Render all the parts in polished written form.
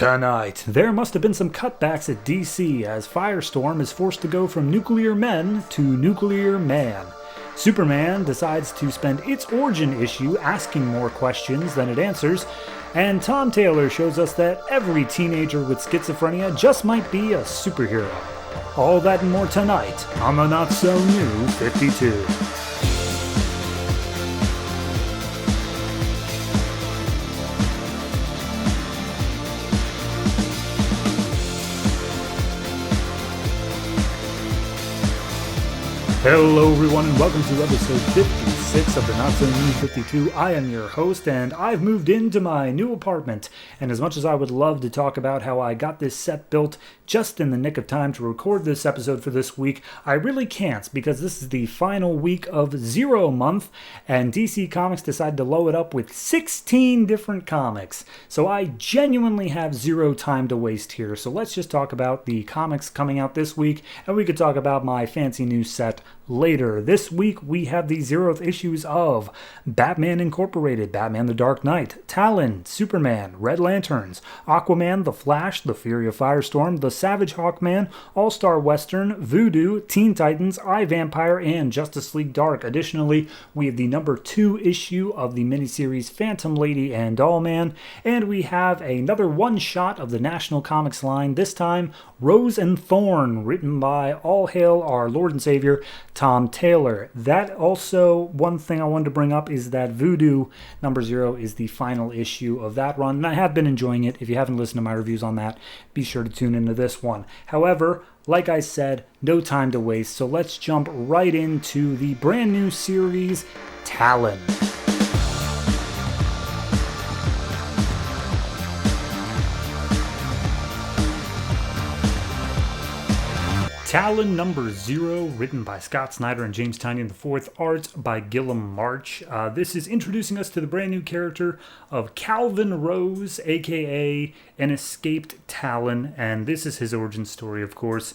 Tonight, there must have been some cutbacks at DC as Firestorm is forced to go from nuclear men to nuclear man. Superman decides to spend its origin issue asking more questions than it answers, and Tom Taylor shows us that every teenager with schizophrenia just might be a superhero. All that and more tonight on the Not So New 52. Hello everyone and welcome to episode 56 of the Not So New 52. I am your host and I've moved into my new apartment, and as much as I would love to talk about how I got this set built just in the nick of time to record this episode for this week, I really can't because this is the final week of Zero Month and DC Comics decided to load it up with 16 different comics. So I genuinely have zero time to waste here. So let's just talk about the comics coming out this week and we could talk about my fancy new set later. This week we have the 0th issues of Batman Incorporated, Batman the Dark Knight, Talon, Superman, Red Lanterns, Aquaman, The Flash, The Fury of Firestorm, The Savage Hawkman, All-Star Western, Voodoo, Teen Titans, iVampire, and Justice League Dark. Additionally, we have the number 2 issue of the miniseries Phantom Lady and Dollman, and we have another one-shot of the National Comics line, this time Rose and Thorn, written by All Hail Our Lord and Savior, Tom Taylor. That also, one thing I wanted to bring up is that Voodoo number 0 is the final issue of that run, and I have been enjoying it. If you haven't listened to my reviews on that, be sure to tune into this one. However, like I said, no time to waste, so let's jump right into the brand new series, Talon. Talon number 0, written by Scott Snyder and James Tynion IV, art by Guillem March. This is introducing us to the brand new character of Calvin Rose, aka an escaped Talon, and this is his origin story, of course.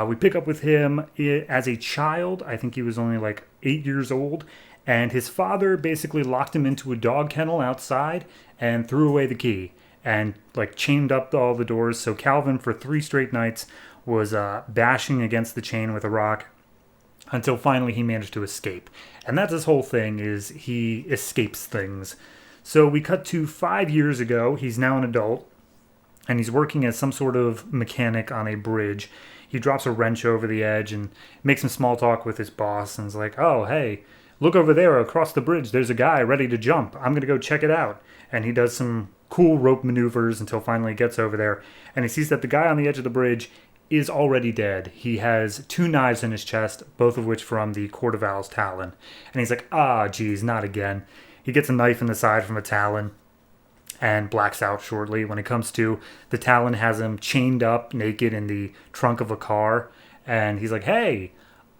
We pick up with him as a child. I think he was only like 8 years old, and his father basically locked him into a dog kennel outside and threw away the key and like chained up all the doors. So Calvin, for 3 straight nights, was bashing against the chain with a rock until finally he managed to escape. And that's his whole thing, is he escapes things. So we cut to 5 years ago. He's now an adult, and he's working as some sort of mechanic on a bridge. He drops a wrench over the edge and makes some small talk with his boss, and is like, oh, hey, look over there across the bridge. There's a guy ready to jump. I'm going to go check it out. And he does some cool rope maneuvers until finally he gets over there, and he sees that the guy on the edge of the bridge is already dead. He has 2 knives in his chest, both of which from the Court of Owl's Talon. And he's like, geez, not again. He gets a knife in the side from a Talon and blacks out shortly. When it comes to, the Talon has him chained up naked in the trunk of a car. And he's like, hey,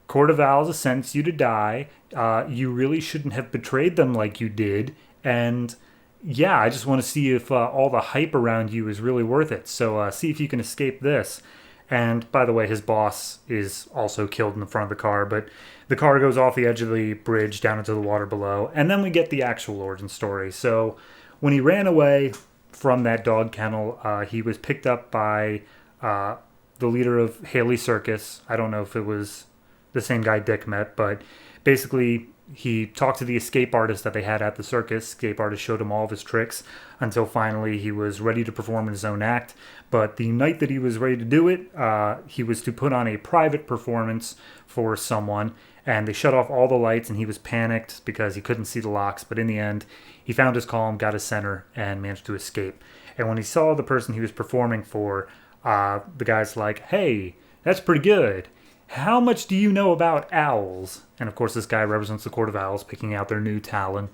Court of Owls has sentenced you to die. You really shouldn't have betrayed them like you did. And yeah, I just want to see if all the hype around you is really worth it. So see if you can escape this. And, by the way, his boss is also killed in the front of the car, but the car goes off the edge of the bridge down into the water below, and then we get the actual origin story. So, when he ran away from that dog kennel, he was picked up by the leader of Haley Circus. I don't know if it was the same guy Dick met, but basically he talked to the escape artist that they had at the circus. Escape artist showed him all of his tricks until finally he was ready to perform in his own act. But the night that he was ready to do it, he was to put on a private performance for someone, and they shut off all the lights, and he was panicked because he couldn't see the locks. But in the end, he found his calm, got his center, and managed to escape. And when he saw the person he was performing for, the guy's like, hey, that's pretty good. How much do you know about owls? And of course, this guy represents the Court of Owls, picking out their new Talon.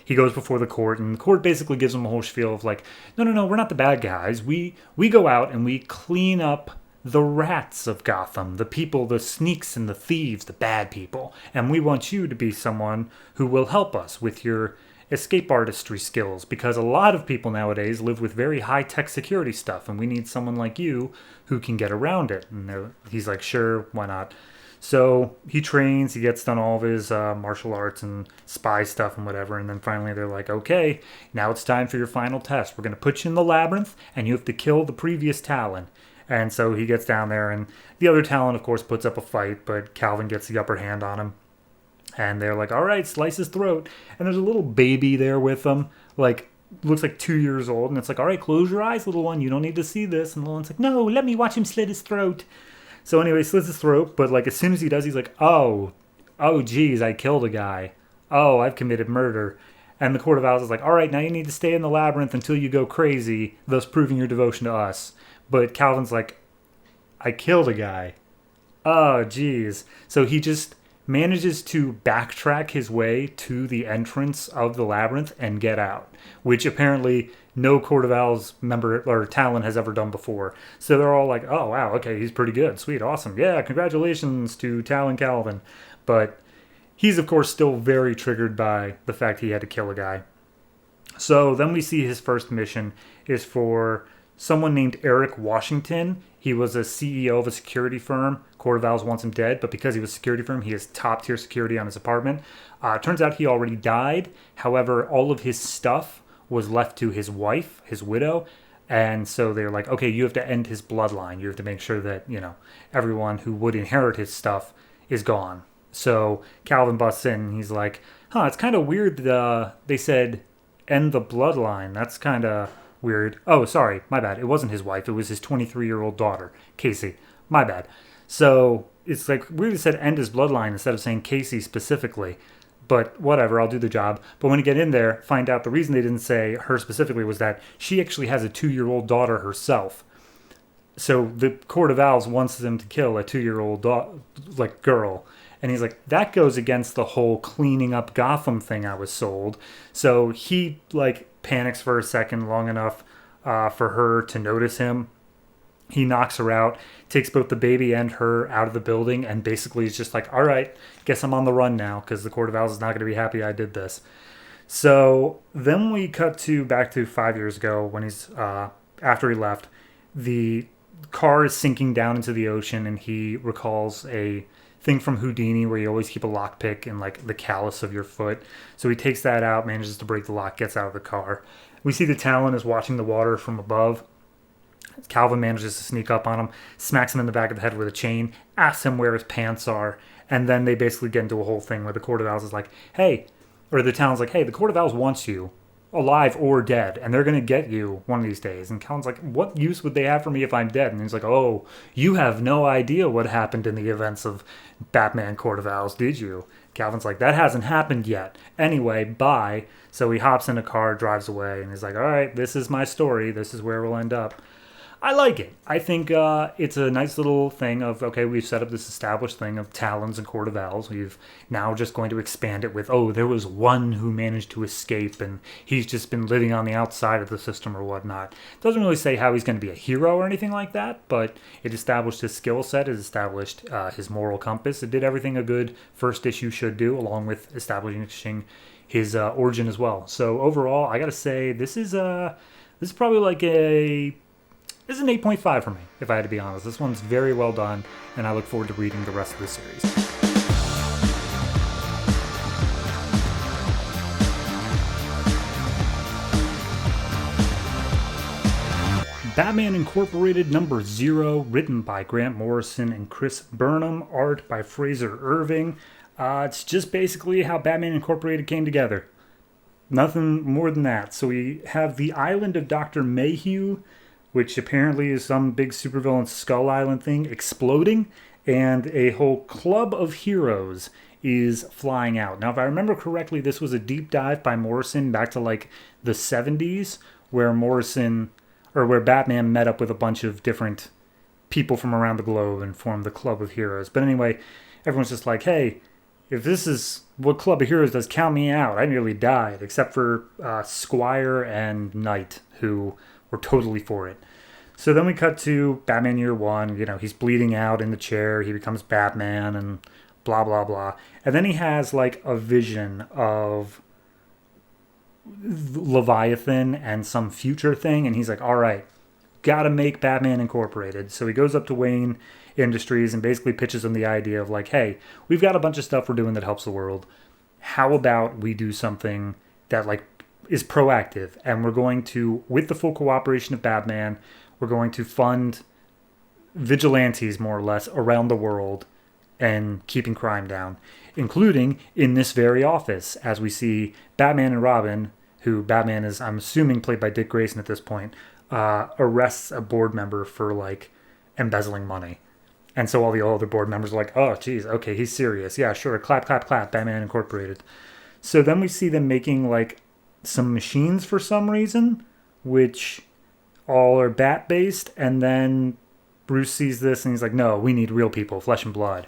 He goes before the court, and the court basically gives him a whole spiel of like, no, we're not the bad guys. We go out and we clean up the rats of Gotham, the people, the sneaks and the thieves, the bad people. And we want you to be someone who will help us with your escape artistry skills, because a lot of people nowadays live with very high-tech security stuff, and we need someone like you who can get around it. And he's like, sure, why not? So he trains, he gets done all of his martial arts and spy stuff and whatever, and then finally they're like, okay, now it's time for your final test. We're going to put you in the labyrinth, and you have to kill the previous Talon. And so he gets down there, and the other Talon, of course, puts up a fight, but Calvin gets the upper hand on him. And they're like, all right, slice his throat. And there's a little baby there with them, like, looks like 2 years old, and it's like, all right, close your eyes, little one, you don't need to see this. And the little one's like, no, let me watch him slit his throat. So anyway, he slits his throat, but like as soon as he does, he's like, oh geez, I killed a guy. Oh, I've committed murder. And the Court of Owls is like, all right, now you need to stay in the labyrinth until you go crazy, thus proving your devotion to us. But Calvin's like, I killed a guy. Oh, geez. So he just manages to backtrack his way to the entrance of the labyrinth and get out, which apparently no Court of Owls member or Talon has ever done before. So they're all like, oh, wow, okay, he's pretty good. Sweet, awesome. Yeah, congratulations to Talon Calvin. But he's, of course, still very triggered by the fact he had to kill a guy. So then we see his first mission is for someone named Eric Washington. He was a CEO of a security firm. Court of Owls wants him dead, but because he was a security firm, he has top-tier security on his apartment. Turns out he already died. However, all of his stuff was left to his wife, his widow, and so they're like, okay, you have to end his bloodline. You have to make sure that, everyone who would inherit his stuff is gone. So Calvin busts in, and he's like, it's kind of weird that they said end the bloodline. That's kind of weird. Oh, sorry, my bad. It wasn't his wife. It was his 23-year-old daughter, Casey. My bad. So it's like weird they said end his bloodline instead of saying Casey specifically. But whatever, I'll do the job. But when you get in there, find out the reason they didn't say her specifically was that she actually has a 2-year-old daughter herself. So the Court of Owls wants them to kill a 2-year-old girl. And he's like, that goes against the whole cleaning up Gotham thing I was sold. So he panics for a second long enough for her to notice him. He knocks her out, takes both the baby and her out of the building, and basically is just like, all right, guess I'm on the run now because the Court of Owls is not going to be happy I did this. So then we cut back to 5 years ago when he's after he left. The car is sinking down into the ocean, and he recalls a thing from Houdini where you always keep a lockpick in the callus of your foot. So he takes that out, manages to break the lock, gets out of the car. We see the Talon is watching the water from above. Calvin manages to sneak up on him, smacks him in the back of the head with a chain, asks him where his pants are, and then they basically get into a whole thing where the Court of Owls is like, hey, or the Talon's like, hey, the Court of Owls wants you, alive or dead, and they're going to get you one of these days. And Calvin's like, what use would they have for me if I'm dead? And he's like, oh, you have no idea what happened in the events of Batman Court of Owls, did you? Calvin's like, that hasn't happened yet. Anyway, bye. So he hops in a car, drives away, and he's like, all right, this is my story. This is where we'll end up. I like it. I think it's a nice little thing of, okay, we've set up this established thing of Talons and Court of Owls. We've now just going to expand it with, there was one who managed to escape, and he's just been living on the outside of the system or whatnot. It doesn't really say how he's going to be a hero or anything like that, but it established his skill set, it established his moral compass. It did everything a good first issue should do, along with establishing his origin as well. So overall, I got to say, this is probably This is an 8.5 for me, if I had to be honest. This one's very well done, and I look forward to reading the rest of the series. Batman Incorporated number 0, written by Grant Morrison and Chris Burnham, art by Frazer Irving. It's just basically how Batman Incorporated came together. Nothing more than that. So we have the island of Dr. Mayhew, which apparently is some big supervillain Skull Island thing, exploding, and a whole club of heroes is flying out. Now, if I remember correctly, this was a deep dive by Morrison back to the 70s, where Batman met up with a bunch of different people from around the globe and formed the Club of Heroes. But anyway, everyone's just like, hey, if this is what Club of Heroes does, count me out. I nearly died, except for Squire and Knight, who were totally for it. So then we cut to Batman Year One. He's bleeding out in the chair. He becomes Batman and blah, blah, blah. And then he has a vision of Leviathan and some future thing. And he's like, all right, gotta make Batman Incorporated. So he goes up to Wayne Industries and basically pitches them the idea of like, hey, we've got a bunch of stuff we're doing that helps the world. How about we do something that like is proactive, and we're going to, with the full cooperation of Batman, we're going to fund vigilantes more or less around the world and keeping crime down, including in this very office, as we see Batman and Robin, who Batman is, I'm assuming, played by Dick Grayson at this point, arrests a board member for like embezzling money. And so all the other board members are like, oh, geez, okay, he's serious. Yeah, sure, clap, clap, clap, Batman Incorporated. So then we see them making like some machines for some reason, which all are bat-based, and then Bruce sees this and he's like, no, we need real people, flesh and blood.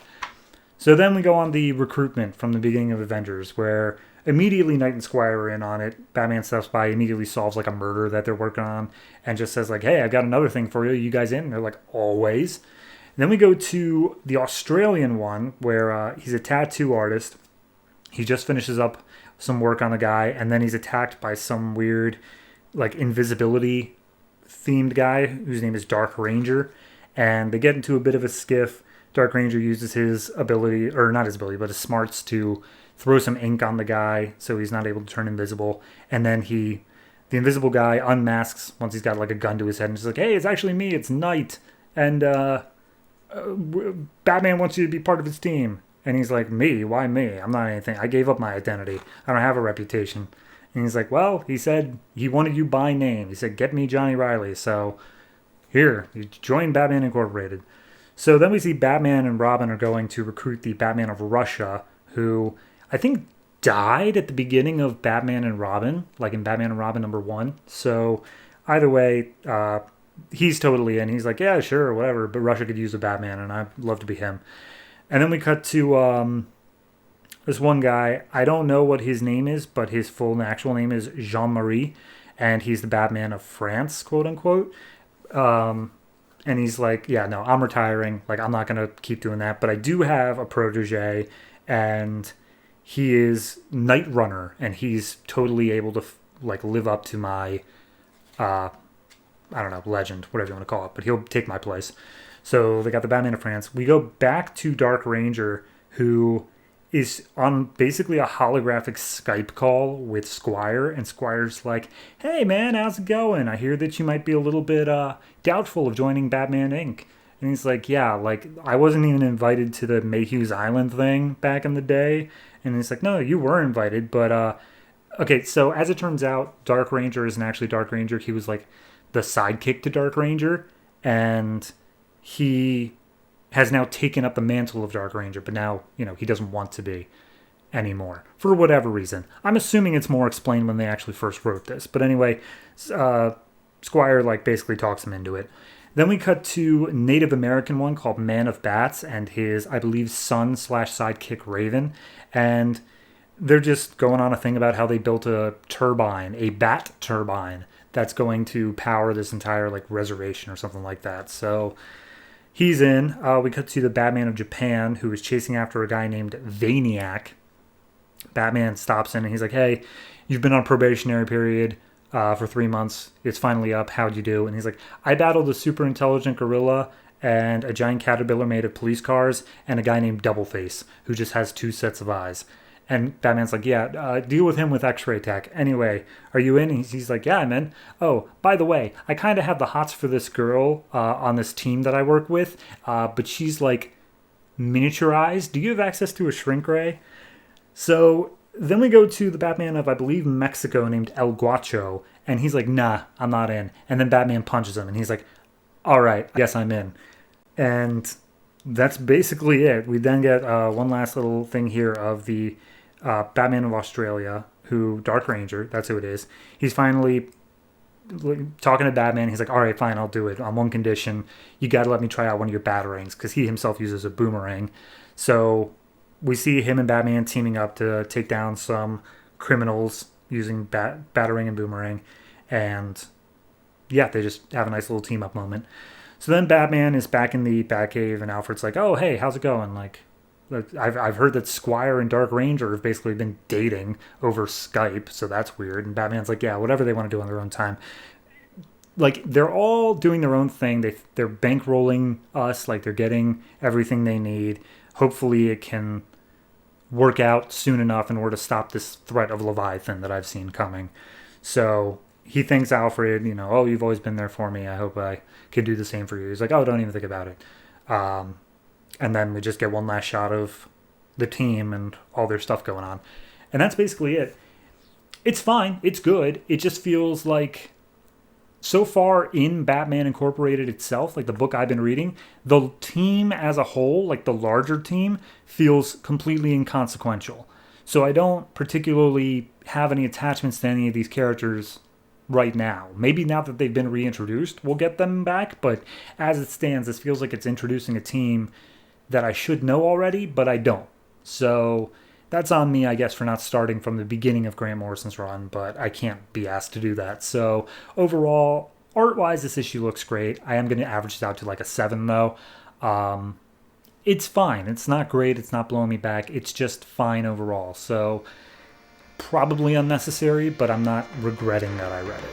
So then we go on the recruitment from the beginning of Avengers, where immediately Knight and Squire are in on it. Batman steps by, immediately solves like a murder that they're working on, and just says like, hey, I've got another thing for you. You guys in? And they're like, always. And then we go to the Australian one, where he's a tattoo artist. He just finishes up some work on the guy, and then he's attacked by some weird like invisibility themed guy whose name is Dark Ranger, and they get into a bit of a skiff. Dark Ranger uses his ability, or not his ability, but his smarts to throw some ink on the guy so he's not able to turn invisible, and then the invisible guy unmasks once he's got like a gun to his head and just like, hey, it's actually me, it's Knight, and Batman wants you to be part of his team. And he's like, me? Why me? I'm not anything. I gave up my identity. I don't have a reputation. And he's like, well, he said he wanted you by name. He said, get me Johnny Riley. So here, you join Batman Incorporated. So then we see Batman and Robin are going to recruit the Batman of Russia, who I think died at the beginning of Batman and Robin, like in Batman and Robin #1. So either way, he's totally in. He's like, yeah, sure, whatever. But Russia could use a Batman, and I'd love to be him. And then we cut to this one guy. I don't know what his name is, but his full actual name is Jean-Marie, and he's the Batman of France, quote unquote. And he's like, yeah, no, I'm retiring. Like, I'm not going to keep doing that. But I do have a protege, and he is Night Runner, and he's totally able to like live up to my, I don't know, legend, whatever you want to call it. But he'll take my place. So they got the Batman of France. We go back to Dark Ranger, who is on basically a holographic Skype call with Squire. And Squire's like, hey, man, how's it going? I hear that you might be a little bit doubtful of joining Batman Inc. And he's like, yeah, like, I wasn't even invited to the Mayhew's Island thing back in the day. And he's like, no, you were invited. But, okay, so as it turns out, Dark Ranger isn't actually Dark Ranger. He was, like, the sidekick to Dark Ranger. And he has now taken up the mantle of Dark Ranger, but now, he doesn't want to be anymore for whatever reason. I'm assuming it's more explained when they actually first wrote this. But anyway, Squire like basically talks him into it. Then we cut to Native American one called Man of Bats and his, I believe, son/sidekick Raven. And they're just going on a thing about how they built a turbine, a bat turbine, that's going to power this entire like reservation or something like that. So he's in. We cut to the Batman of Japan, who is chasing after a guy named Vaniac. Batman stops in and he's like, hey, you've been on probationary period for 3 months. It's finally up. How'd you do? And he's like, I battled a super intelligent gorilla and a giant caterpillar made of police cars and a guy named Doubleface, who just has 2 sets of eyes. And Batman's like, yeah, deal with him with X-ray tech. Anyway, are you in? He's like, yeah, I'm in. Oh, by the way, I kind of have the hots for this girl on this team that I work with, but she's like miniaturized. Do you have access to a shrink ray? So then we go to the Batman of, I believe, Mexico named El Guacho, and he's like, nah, I'm not in. And then Batman punches him, and he's like, all right, I guess I'm in. And that's basically it. We then get one last little thing here of the Batman of Australia, who, Dark Ranger, that's who it is. He's finally talking to Batman. He's like, all right, fine, I'll do it on one condition. You got to let me try out one of your batarangs, because he himself uses a boomerang. So we see him and Batman teaming up to take down some criminals using batarang and boomerang. And yeah, they just have a nice little team up moment. So then Batman is back in the Batcave, and Alfred's like, oh, hey, how's it going? Like, I've heard that Squire and Dark Ranger have basically been dating over Skype, so that's weird. And Batman's like, yeah, whatever they want to do on their own time. like, they're all doing their own thing. They're bankrolling us, like, they're getting everything they need. Hopefully it can work out soon enough in order to stop this threat of Leviathan that I've seen coming. So he thanks Alfred, oh, you've always been there for me. I hope I can do the same for you. He's like, oh, don't even think about it. And then we just get one last shot of the team and all their stuff going on. And that's basically it. It's fine. It's good. It just feels like, so far in Batman Incorporated itself, like the book I've been reading, the team as a whole, like the larger team, feels completely inconsequential. So I don't particularly have any attachments to any of these characters right now. Maybe now that they've been reintroduced, we'll get them back. But as it stands, this feels like it's introducing a team that I should know already, but I don't. So that's on me, I guess, for not starting from the beginning of Grant Morrison's run, but I can't be asked to do that. So overall, art-wise, this issue looks great. I am going to average it out to like a 7, though. It's fine. It's not great. It's not blowing me back. It's just fine overall. So probably unnecessary, but I'm not regretting that I read it.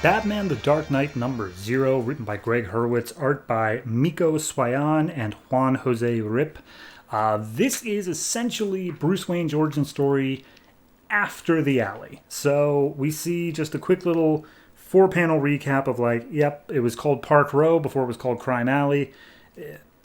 Batman The Dark Knight #0, written by Gregg Hurwitz, art by Mico Suayan and Juan Jose Rip. This is essentially Bruce Wayne's origin story after the alley. So we see just a quick little 4-panel recap of like, yep, it was called Park Row before it was called Crime Alley.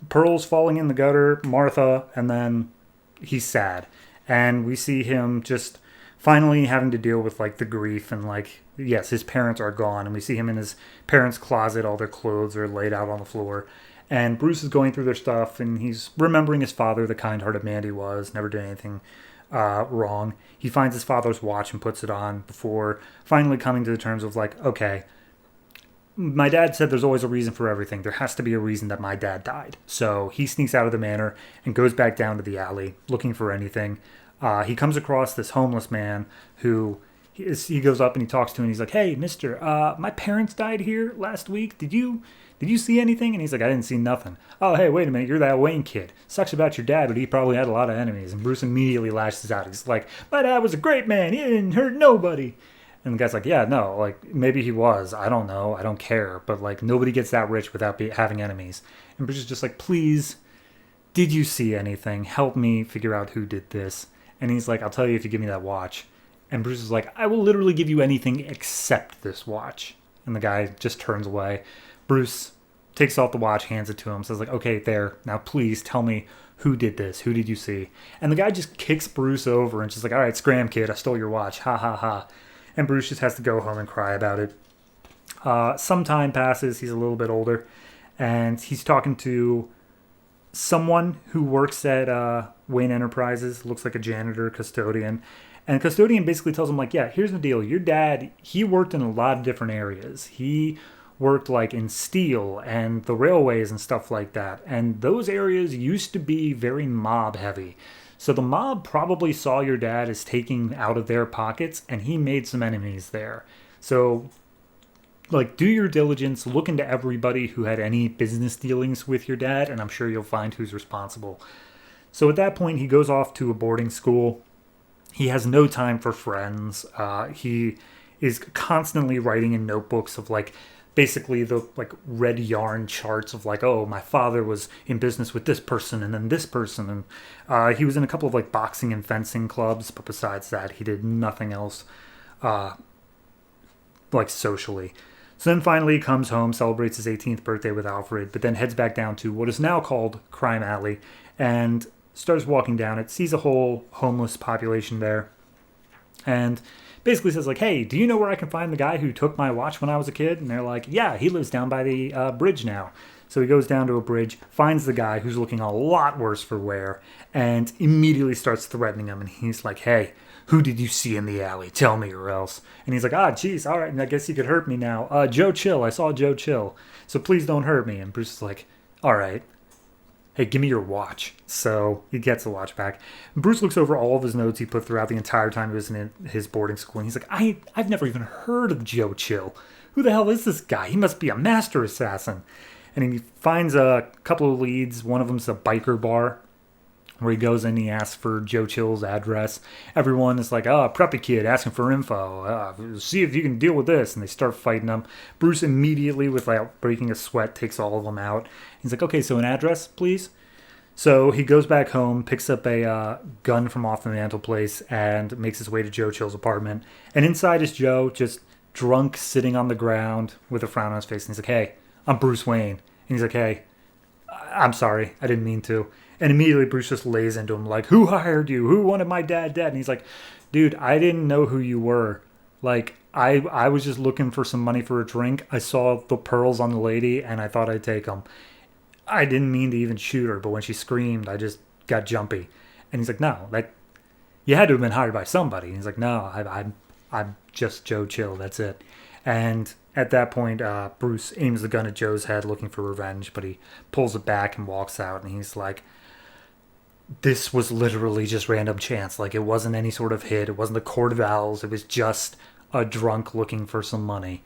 Pearl's falling in the gutter, Martha, and then he's sad. And we see him just finally having to deal with like the grief and like, yes, his parents are gone, and we see him in his parents' closet. All their clothes are laid out on the floor, and Bruce is going through their stuff, and he's remembering his father, the kind-hearted man he was, never did anything wrong. He finds his father's watch and puts it on before finally coming to the terms of like, okay, my dad said there's always a reason for everything. There has to be a reason that my dad died. So he sneaks out of the manor and goes back down to the alley looking for anything. He comes across this homeless man who he goes up and he talks to him. And he's like, hey, mister, my parents died here last week. Did you see anything? And he's like, I didn't see nothing. Oh, hey, wait a minute. You're that Wayne kid. Sucks about your dad, but he probably had a lot of enemies. And Bruce immediately lashes out. He's like, my dad was a great man. He didn't hurt nobody. And the guy's like, yeah, no, like, maybe he was. I don't know. I don't care. But, like, nobody gets that rich without having enemies. And Bruce is just like, please, did you see anything? Help me figure out who did this. And he's like, I'll tell you if you give me that watch. And Bruce is like, I will literally give you anything except this watch. And the guy just turns away. Bruce takes off the watch, hands it to him, says like, okay, there. Now please tell me who did this. Who did you see? And the guy just kicks Bruce over and just like, all right, scram, kid. I stole your watch. Ha, ha, ha. And Bruce just has to go home and cry about it. Some time passes. He's a little bit older. And he's talking to someone who works at Wayne Enterprises. Looks like a janitor, custodian. And custodian basically tells him, like, yeah, here's the deal. Your dad, he worked in a lot of different areas. He worked, like, in steel and the railways and stuff like that. And those areas used to be very mob-heavy. So the mob probably saw your dad as taking out of their pockets, and he made some enemies there. So, like, do your diligence. Look into everybody who had any business dealings with your dad, and I'm sure you'll find who's responsible. So at that point, he goes off to a boarding school. He has no time for friends. He is constantly writing in notebooks of like basically the like red yarn charts of like, oh, my father was in business with this person and then this person. And he was in a couple of like boxing and fencing clubs. But besides that, he did nothing else like socially. So then finally he comes home, celebrates his 18th birthday with Alfred, but then heads back down to what is now called Crime Alley and starts walking down it, sees a whole homeless population there, and basically says like, hey, do you know where I can find the guy who took my watch when I was a kid? And they're like, yeah, he lives down by the bridge now. So he goes down to a bridge, finds the guy who's looking a lot worse for wear, and immediately starts threatening him. And he's like, hey, who did you see in the alley? Tell me or else. And he's like, geez, all right, I guess you could hurt me now. Joe Chill, I saw Joe Chill, so please don't hurt me. And Bruce is like, all right. Hey, give me your watch. So he gets the watch back. Bruce looks over all of his notes he put throughout the entire time he was in his boarding school. And he's like, I've never even heard of Joe Chill. Who the hell is this guy? He must be a master assassin. And he finds a couple of leads. One of them's a biker bar. where he goes in, he asks for Joe Chill's address. Everyone is like, oh, preppy kid asking for info. See if you can deal with this. And they start fighting him. Bruce immediately, without breaking a sweat, takes all of them out. He's like, okay, so an address, please? So he goes back home, picks up a gun from off the mantelpiece, and makes his way to Joe Chill's apartment. And inside is Joe, just drunk, sitting on the ground with a frown on his face. And he's like, hey, I'm Bruce Wayne. And he's like, hey, I'm sorry, I didn't mean to. And immediately Bruce just lays into him like, who hired you? Who wanted my dad dead? And he's like, dude, I didn't know who you were. Like, I was just looking for some money for a drink. I saw the pearls on the lady, and I thought I'd take them. I didn't mean to even shoot her, but when she screamed, I just got jumpy. And he's like, no, you had to have been hired by somebody. And he's like, no, I'm just Joe Chill, that's it. And at that point, Bruce aims the gun at Joe's head looking for revenge, but he pulls it back and walks out, and he's like, this was literally just random chance. Like, it wasn't any sort of hit. It wasn't the Court of Owls. It was just a drunk looking for some money.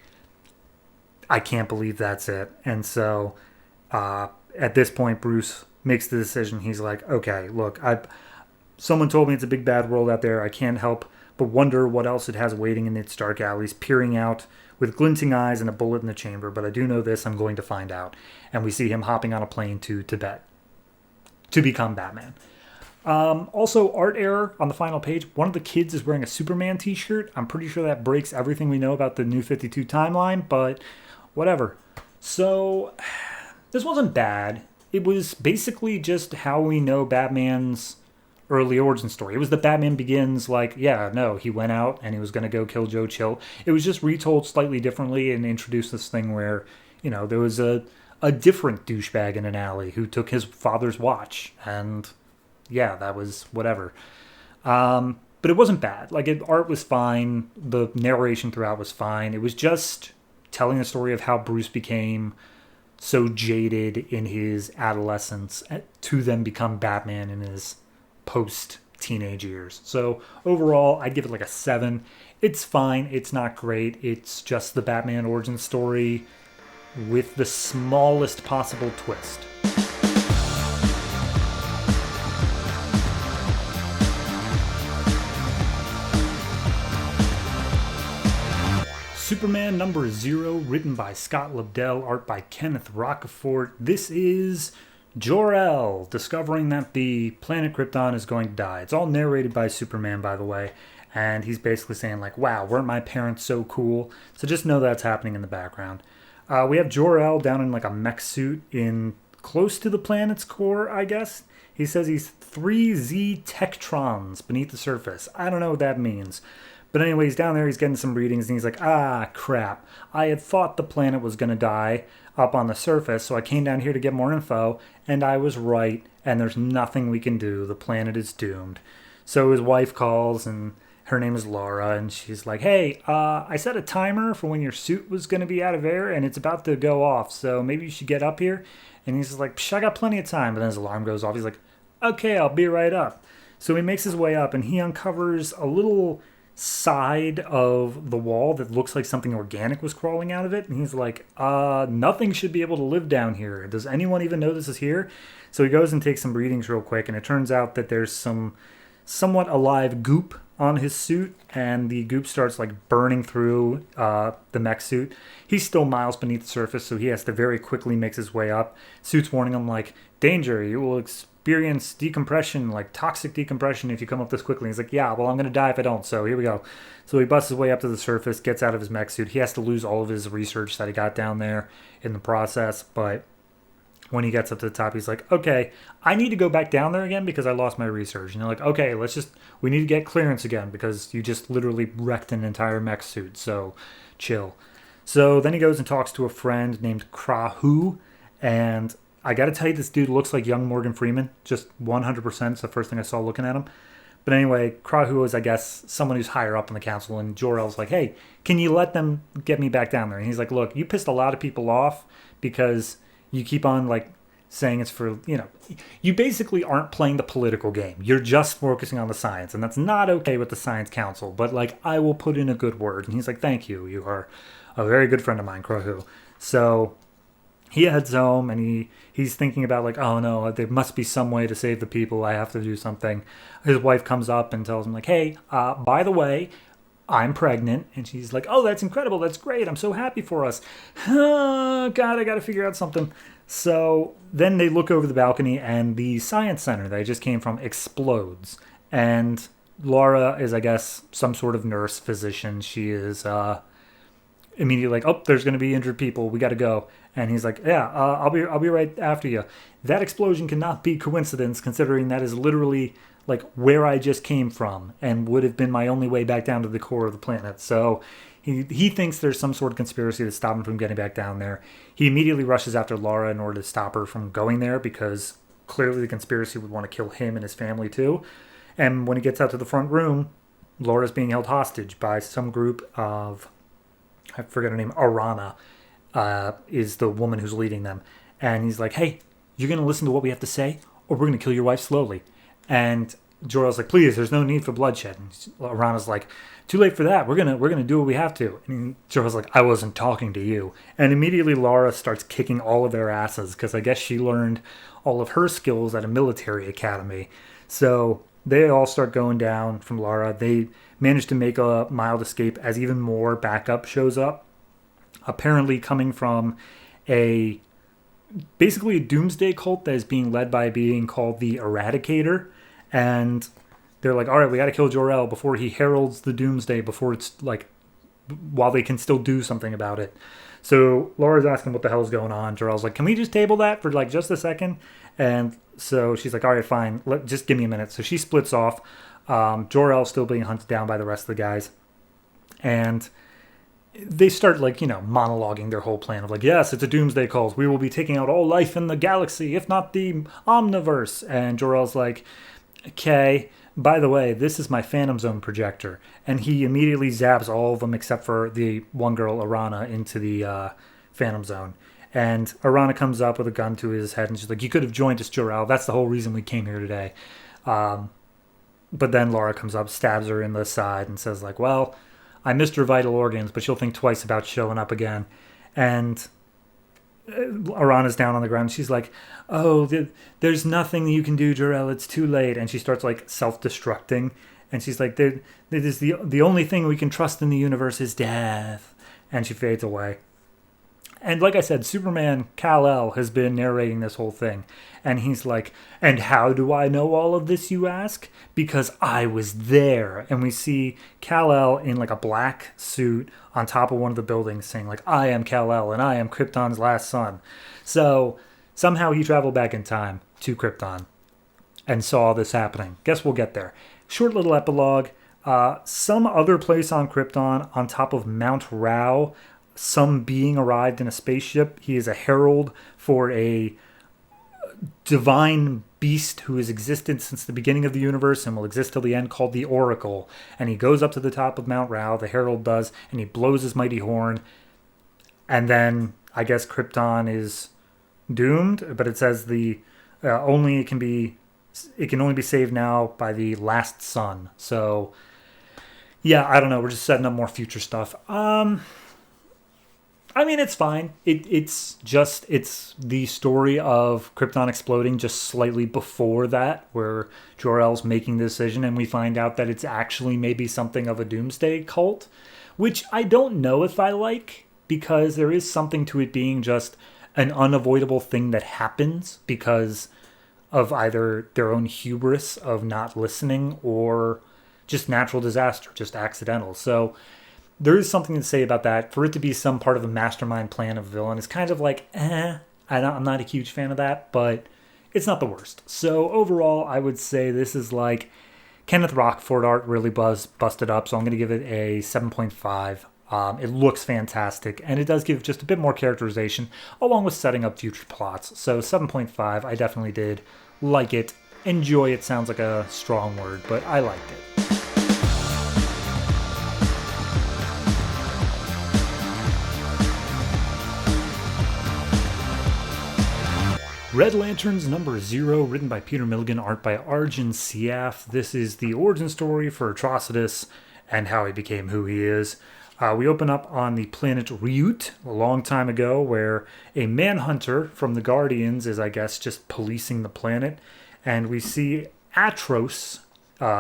I can't believe that's it. And so at this point, Bruce makes the decision. He's like, okay, look, someone told me it's a big bad world out there. I can't help but wonder what else it has waiting in its dark alleys, peering out with glinting eyes and a bullet in the chamber. But I do know this, I'm going to find out. And we see him hopping on a plane to Tibet to become Batman. Also, art error on the final page. One of the kids is wearing a Superman t-shirt. I'm pretty sure that breaks everything we know about the New 52 timeline, but whatever. So, this wasn't bad. It was basically just how we know Batman's early origin story. It was that Batman Begins like, yeah, no, he went out and he was going to go kill Joe Chill. It was just retold slightly differently and introduced this thing where, there was a different douchebag in an alley who took his father's watch, and yeah, that was whatever. But it wasn't bad. Like, art was fine. The narration throughout was fine. It was just telling the story of how Bruce became so jaded in his adolescence to then become Batman in his post-teenage years. So overall, I'd give it like a 7. It's fine. It's not great. It's just the Batman origin story with the smallest possible twist. Superman number 0, written by Scott Lobdell, art by Kenneth Rocafort. This is Jor-El discovering that the planet Krypton is going to die. It's all narrated by Superman, by the way, and he's basically saying like, wow, weren't my parents so cool? So just know that's happening in the background. We have Jor-El down in like a mech suit in close to the planet's core, I guess. He says he's 3Z Tektrons beneath the surface. I don't know what that means. But anyway, he's down there, he's getting some readings, and he's like, crap. I had thought the planet was going to die up on the surface, so I came down here to get more info, and I was right, and there's nothing we can do. The planet is doomed. So his wife calls, and her name is Laura, and she's like, hey, I set a timer for when your suit was going to be out of air, and it's about to go off, so maybe you should get up here. And he's like, I got plenty of time. But then his alarm goes off. He's like, okay, I'll be right up. So he makes his way up, and he uncovers a little side of the wall that looks like something organic was crawling out of it. And he's like, nothing should be able to live down here. Does anyone even know this is here? So he goes and takes some readings real quick, and it turns out that there's some somewhat alive goop on his suit, and the goop starts like burning through the mech suit. He's still miles beneath the surface, so he has to very quickly make his way up. Suit's warning him like, danger, you will experience decompression, like toxic decompression if you come up this quickly. He's like, yeah, well, I'm going to die if I don't, so here we go. So he busts his way up to the surface, gets out of his mech suit. He has to lose all of his research that he got down there in the process, but when he gets up to the top, he's like, okay, I need to go back down there again because I lost my research. And they're like, okay, we need to get clearance again because you just literally wrecked an entire mech suit, so chill. So then he goes and talks to a friend named Krahu, and I gotta tell you, this dude looks like young Morgan Freeman, just 100%. It's the first thing I saw looking at him. But anyway, Krahu is, I guess, someone who's higher up in the council, and Jor-El's like, hey, can you let them get me back down there? And he's like, look, you pissed a lot of people off because you keep on, like, saying it's for, you basically aren't playing the political game. You're just focusing on the science, and that's not okay with the Science Council, but, like, I will put in a good word. And he's like, thank you. You are a very good friend of mine, Krahu. So he heads home and he's thinking about like, oh no, there must be some way to save the people. I have to do something. His wife comes up and tells him like, hey, by the way, I'm pregnant. And she's like, oh, that's incredible. That's great. I'm so happy for us. Oh, God, I got to figure out something. So then they look over the balcony and the science center that I just came from explodes. And Laura is, I guess, some sort of nurse, physician. She is immediately like, oh, there's going to be injured people. We got to go. And he's like, yeah, I'll be right after you. That explosion cannot be coincidence, considering that is literally like where I just came from and would have been my only way back down to the core of the planet. So he thinks there's some sort of conspiracy to stop him from getting back down there. He immediately rushes after Laura in order to stop her from going there because clearly the conspiracy would want to kill him and his family too. And when he gets out to the front room, Laura's being held hostage by some group of, I forget her name, Arana. Is the woman who's leading them. And he's like, hey, you're going to listen to what we have to say or we're going to kill your wife slowly. And Jor-El's like, please, there's no need for bloodshed. And Arana's like, too late for that. We're gonna do what we have to. And Jor-El's like, I wasn't talking to you. And immediately Laura starts kicking all of their asses because I guess she learned all of her skills at a military academy. So they all start going down from Laura. They manage to make a mild escape as even more backup shows up. Apparently coming from basically a doomsday cult that is being led by a being called the Eradicator. And they're like, all right, we got to kill Jor-El before he heralds the doomsday, before it's like, while they can still do something about it. So Laura's asking what the hell's going on. Jor-El's like, can we just table that for like just a second? And so she's like, all right, fine. Just give me a minute. So she splits off. Jor-El's still being hunted down by the rest of the guys. And they start monologuing their whole plan of like, yes, it's a doomsday cult. We will be taking out all life in the galaxy, if not the omniverse. And Jor-El's like, okay, by the way, this is my Phantom Zone projector. And he immediately zaps all of them except for the one girl, Arana, into the Phantom Zone. And Arana comes up with a gun to his head and she's like, you could have joined us, Jor-El. That's the whole reason we came here today. But then Laura comes up, stabs her in the side and says like, well, I missed her vital organs, but she'll think twice about showing up again. And Arana's down on the ground. She's like, oh, there's nothing you can do, Jor-El. It's too late. And she starts like self-destructing. And she's like, the only thing we can trust in the universe is death. And she fades away. And like I said, Superman Kal-El has been narrating this whole thing. And he's like, and how do I know all of this, you ask? Because I was there. And we see Kal-El in like a black suit on top of one of the buildings saying like, I am Kal-El and I am Krypton's last son. So somehow he traveled back in time to Krypton and saw this happening. Guess we'll get there. Short little epilogue. Some other place on Krypton on top of Mount Rao, some being arrived in a spaceship. He is a herald for a divine beast who has existed since the beginning of the universe and will exist till the end, called the Oracle. And he goes up to the top of Mount Rao, the herald does, and he blows his mighty horn. And then I guess Krypton is doomed, but it says it can only be saved now by the last son. So yeah, I don't know. We're just setting up more future stuff. I mean, it's fine. It's the story of Krypton exploding just slightly before that, where Jor-El's making the decision, and we find out that it's actually maybe something of a doomsday cult, which I don't know if I like, because there is something to it being just an unavoidable thing that happens because of either their own hubris of not listening or just natural disaster, just accidental. So there is something to say about that. For it to be some part of a mastermind plan of a villain is kind of like, I'm not a huge fan of that, but it's not the worst. So overall, I would say this is like Kenneth Rocafort art really busted up, so I'm going to give it a 7.5. It looks fantastic, and it does give just a bit more characterization, along with setting up future plots. So 7.5, I definitely did like it. Enjoy it sounds like a strong word, but I liked it. Red Lanterns number 0, written by Peter Milligan, art by Ardian Syaf. This is the origin story for Atrocitus and how he became who he is. We open up on the planet Ryut a long time ago, where a manhunter from the Guardians is, I guess, just policing the planet. And we see Atros,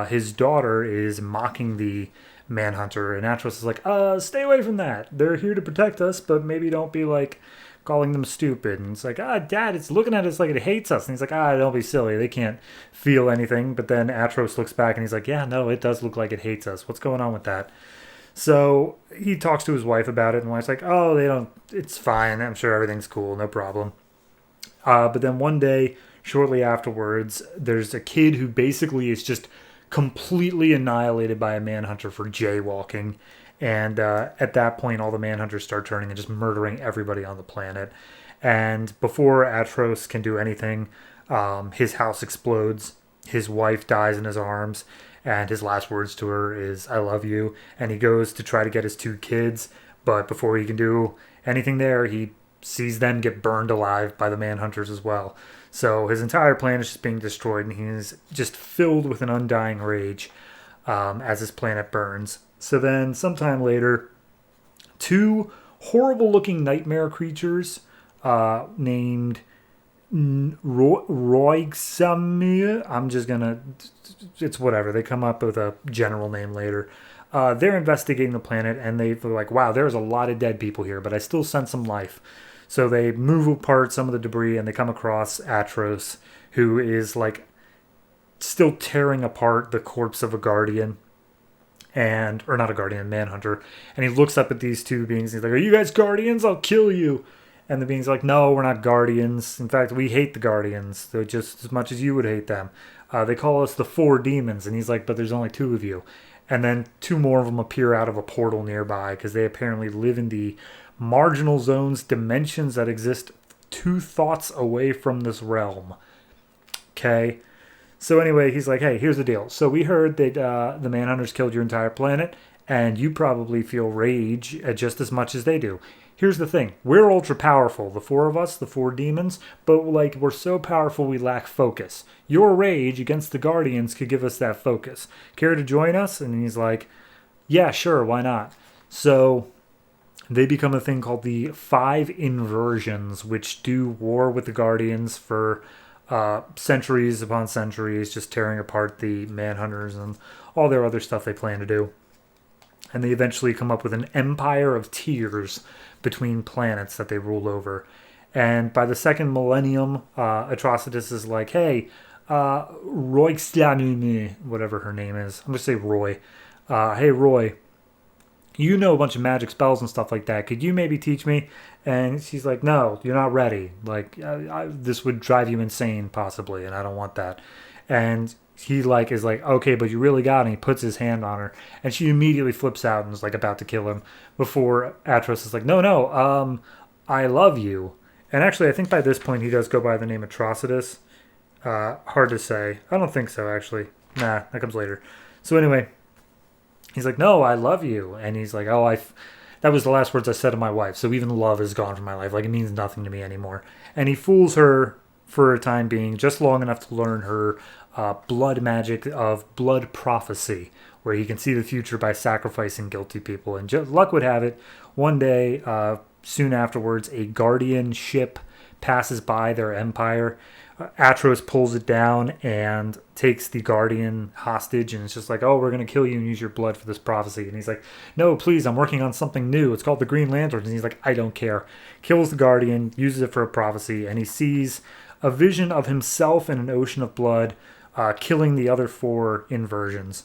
his daughter, is mocking the manhunter. And Atros is like, stay away from that. They're here to protect us, but maybe don't be like calling them stupid. And it's like, Dad, it's looking at us like it hates us. And he's like, don't be silly. They can't feel anything. But then Atros looks back and he's like, yeah, no, it does look like it hates us. What's going on with that? So he talks to his wife about it, and the wife's like, they don't, it's fine. I'm sure everything's cool. No problem. But then one day, shortly afterwards, there's a kid who basically is just completely annihilated by a manhunter for jaywalking. And at that point, all the manhunters start turning and just murdering everybody on the planet. And before Atros can do anything, his house explodes. His wife dies in his arms. And his last words to her is, I love you. And he goes to try to get his 2 kids. But before he can do anything there, he sees them get burned alive by the manhunters as well. So his entire plan is just being destroyed. And he's just filled with an undying rage as his planet burns. So then sometime later, 2 horrible-looking nightmare creatures named Roigsamir. I'm just going to... It's whatever. They come up with a general name later. They're investigating the planet, and they're like, wow, there's a lot of dead people here, but I still sense some life. So they move apart some of the debris, and they come across Atros, who is like still tearing apart the corpse of a Guardian. Or not a Guardian, a Manhunter. And he looks up at these 2 beings, and he's like, are you guys Guardians? I'll kill you. And the being's like, no, we're not Guardians. In fact, we hate the Guardians. They're just as much as you would hate them. They call us the 4 demons. And he's like, but there's only 2 of you. And then 2 more of them appear out of a portal nearby, because they apparently live in the marginal zones, dimensions that exist 2 thoughts away from this realm. Okay? So anyway, he's like, hey, here's the deal. So we heard that the Manhunters killed your entire planet, and you probably feel rage just as much as they do. Here's the thing. We're ultra powerful, the 4 of us, the 4 demons, but like we're so powerful we lack focus. Your rage against the Guardians could give us that focus. Care to join us? And he's like, yeah, sure, why not? So they become a thing called the 5 Inversions, which do war with the Guardians for centuries upon centuries, just tearing apart the Manhunters and all their other stuff they plan to do. And they eventually come up with an empire of tears between planets that they rule over. And by the 2nd millennium, Atrocitus is like, hey, Roy, whatever her name is. I'm going to say Roy. Hey, Roy, you know a bunch of magic spells and stuff like that. Could you maybe teach me? And she's like, no, you're not ready. Like, this would drive you insane, possibly, and I don't want that. And he is like, okay, but you really got it. And he puts his hand on her, and she immediately flips out and is like about to kill him before Atros is like, no, I love you. And actually, I think by this point he does go by the name Atrocitus. Hard to say. I don't think so, actually. Nah, that comes later. So anyway, he's like, no, I love you. And he's like, that was the last words I said to my wife. So even love is gone from my life. Like, it means nothing to me anymore. And he fools her for a time being, just long enough to learn her blood magic of blood prophecy, where he can see the future by sacrificing guilty people. And just luck would have it, one day, soon afterwards, a Guardian ship passes by their empire. Atros pulls it down and takes the Guardian hostage, and it's just like, oh, we're going to kill you and use your blood for this prophecy. And he's like, no, please, I'm working on something new. It's called the Green Lantern. And he's like, I don't care. Kills the Guardian, uses it for a prophecy, and he sees a vision of himself in an ocean of blood, killing the other 4 inversions.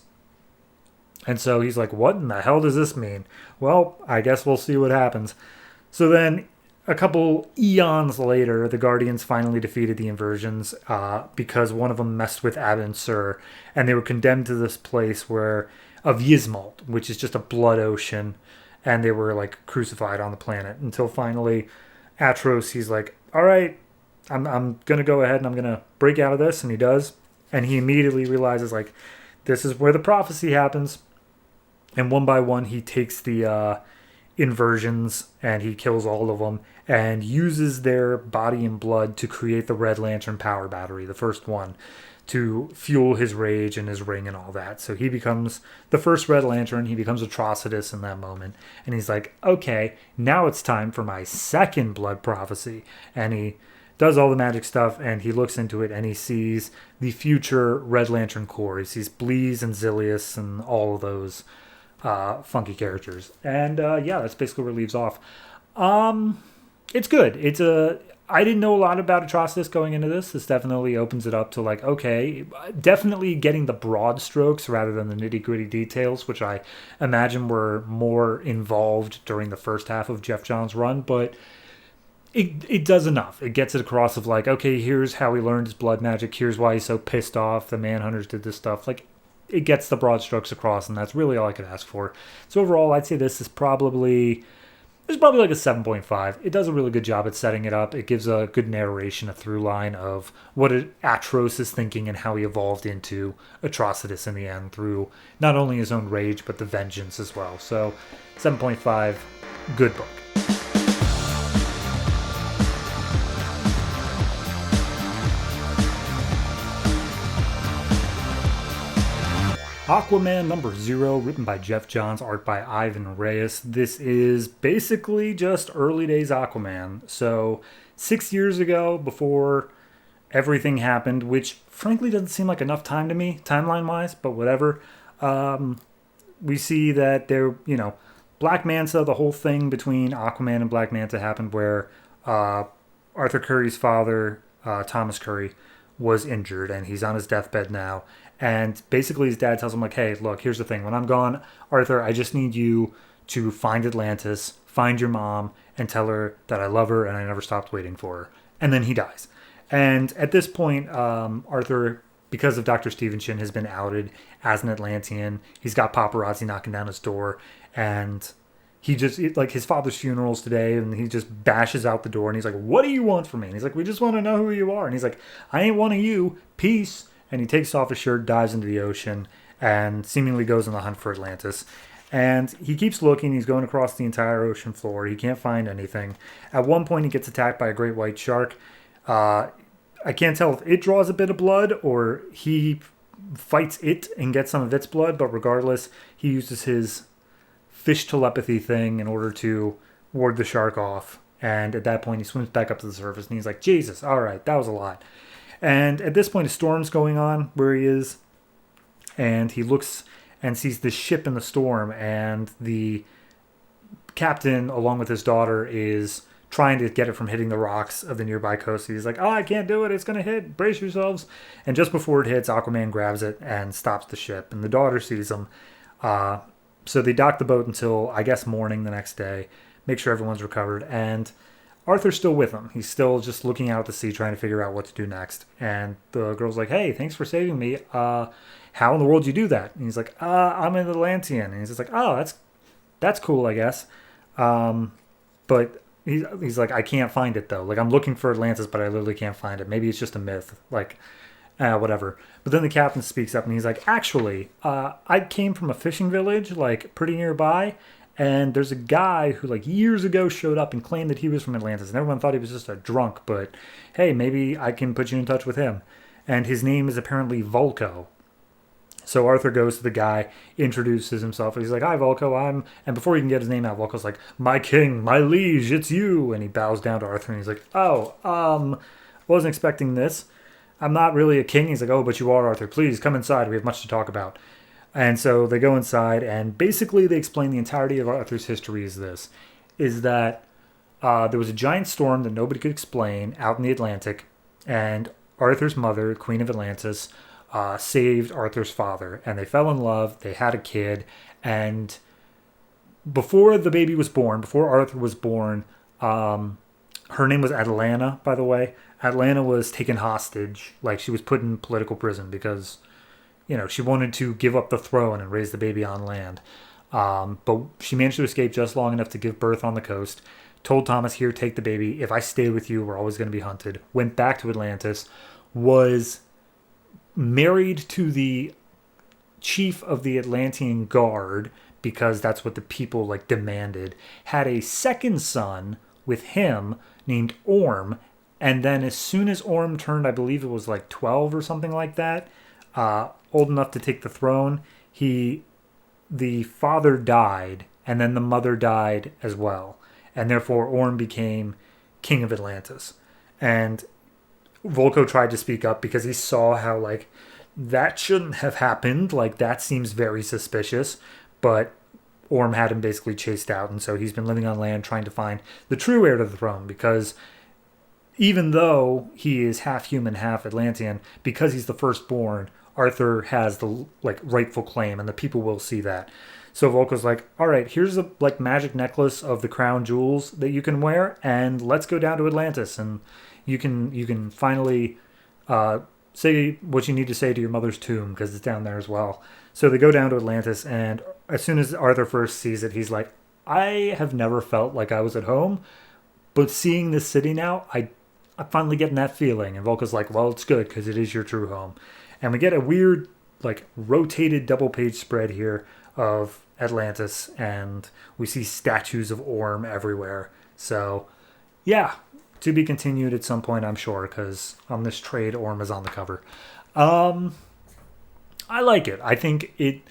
And so he's like, what in the hell does this mean? Well, I guess we'll see what happens. So then, a couple eons later, the Guardians finally defeated the inversions because one of them messed with Abin Sur, and they were condemned to this place of Yzmalt, which is just a blood ocean, and they were like crucified on the planet until finally Atros, he's like, all right, I'm going to go ahead and I'm going to break out of this, and he does, and he immediately realizes, like, this is where the prophecy happens, and one by one he takes the inversions and he kills all of them and uses their body and blood to create the Red Lantern power battery, the first one. to fuel his rage and his ring and all that. So he becomes the first Red Lantern. He becomes Atrocitus in that moment. And he's like, okay, now it's time for my second blood prophecy. And he does all the magic stuff, and he looks into it, and he sees the future Red Lantern Corps. He sees Bleez and Zilius and all of those funky characters. And yeah, that's basically where it leaves off. It's good. I didn't know a lot about Atrocitus going into this. This definitely opens it up to like, okay, definitely getting the broad strokes rather than the nitty-gritty details, which I imagine were more involved during the first half of Geoff Johns' run, but it does enough. It gets it across of like, okay, here's how he learned his blood magic. Here's why he's so pissed off. The Manhunters did this stuff. Like, it gets the broad strokes across, and that's really all I could ask for. So overall, I'd say this is probably like a 7.5. It does a really good job at setting it up. It gives a good narration, a through line of what Atros is thinking and how he evolved into Atrocitus in the end through not only his own rage, but the vengeance as well. So 7.5, good book. Aquaman number 0, written by Geoff Johns, art by Ivan Reis. This is basically just early days Aquaman. So 6 years ago, before everything happened, which frankly doesn't seem like enough time to me, timeline-wise, but whatever. We see that Black Manta, the whole thing between Aquaman and Black Manta happened where Arthur Curry's father, Thomas Curry, was injured, and he's on his deathbed now. And basically his dad tells him, like, hey, look, here's the thing. When I'm gone, Arthur, I just need you to find Atlantis, find your mom, and tell her that I love her and I never stopped waiting for her. And then he dies. And at this point, Arthur, because of Dr. Stevenson, has been outed as an Atlantean. He's got paparazzi knocking down his door. And he just, like, his father's funeral's today, and he just bashes out the door. And he's like, what do you want from me? And he's like, we just want to know who you are. And he's like, I ain't one of you. Peace. And he takes off his shirt, dives into the ocean, and seemingly goes on the hunt for Atlantis. And he keeps looking. He's going across the entire ocean floor. He can't find anything. At one point, he gets attacked by a great white shark. I can't tell if it draws a bit of blood or he fights it and gets some of its blood. But regardless, he uses his fish telepathy thing in order to ward the shark off. And at that point, he swims back up to the surface. And he's like, Jesus, all right, that was a lot. And at this point, a storm's going on where he is, and he looks and sees this ship in the storm, and the captain, along with his daughter, is trying to get it from hitting the rocks of the nearby coast. He's like, oh, I can't do it. It's going to hit. Brace yourselves. And just before it hits, Aquaman grabs it and stops the ship, and the daughter sees him. So they dock the boat until, I guess, morning the next day, make sure everyone's recovered, and Arthur's still with him. He's still just looking out to sea, trying to figure out what to do next. And the girl's like, hey, thanks for saving me. How in the world do you do that? And he's like, I'm an Atlantean. And he's just like, oh, that's cool, I guess. But he's like, I can't find it, though. Like, I'm looking for Atlantis, but I literally can't find it. Maybe it's just a myth. Like, whatever. But then the captain speaks up, and he's like, actually, I came from a fishing village, like, pretty nearby. And there's a guy who, like, years ago showed up and claimed that he was from Atlantis. And everyone thought he was just a drunk. But, hey, maybe I can put you in touch with him. And his name is apparently Vulko. So Arthur goes to the guy, introduces himself. And he's like, hi, Vulko, And before he can get his name out, Vulko's like, my king, my liege, it's you. And he bows down to Arthur. And he's like, wasn't expecting this. I'm not really a king. He's like, oh, but you are, Arthur. Please, come inside. We have much to talk about. And so they go inside, and basically they explain the entirety of Arthur's history is that there was a giant storm that nobody could explain out in the Atlantic, and Arthur's mother, Queen of Atlantis, saved Arthur's father, and they fell in love, they had a kid, and before the baby was born, before Arthur was born, her name was Atlanta, by the way. Atlanta was taken hostage, like she was put in political prison because she wanted to give up the throne and raise the baby on land. But she managed to escape just long enough to give birth on the coast. Told Thomas, here, take the baby. If I stay with you, we're always going to be hunted. Went back to Atlantis. Was married to the chief of the Atlantean Guard because that's what the people demanded. Had a second son with him named Orm. And then as soon as Orm turned, I believe it was like 12 or something like that, old enough to take the throne, the father died, and then the mother died as well. And therefore Orm became king of Atlantis. And Volko tried to speak up because he saw how, like, that shouldn't have happened. Like, that seems very suspicious. But Orm had him basically chased out, and so he's been living on land trying to find the true heir to the throne, because even though he is half human, half Atlantean, because he's the firstborn, Arthur has the, like, rightful claim, and the people will see that. So Volko's like, all right, here's a, like, magic necklace of the crown jewels that you can wear, and let's go down to Atlantis, and you can finally say what you need to say to your mother's tomb, because it's down there as well. So they go down to Atlantis, and as soon as Arthur first sees it, he's like, I have never felt like I was at home, but seeing this city now, I'm finally getting that feeling. And Volko's like, well, it's good, because it is your true home. And we get a weird, like, rotated double-page spread here of Atlantis, and we see statues of Orm everywhere. So, yeah, to be continued at some point, I'm sure, because on this trade, Orm is on the cover. I like it. I think it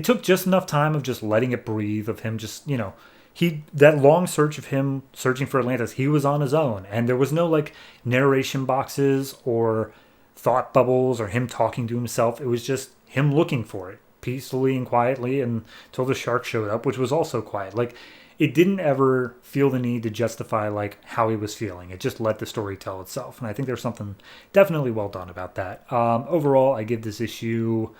took just enough time of just letting it breathe, of him just, that long search of him searching for Atlantis, he was on his own. And there was no, like, narration boxes or thought bubbles or him talking to himself. It was just him looking for it peacefully and quietly until the shark showed up, which was also quiet. Like, it didn't ever feel the need to justify, like, how he was feeling. It just let the story tell itself. And I think there's something definitely well done about that. Overall, I give this issue,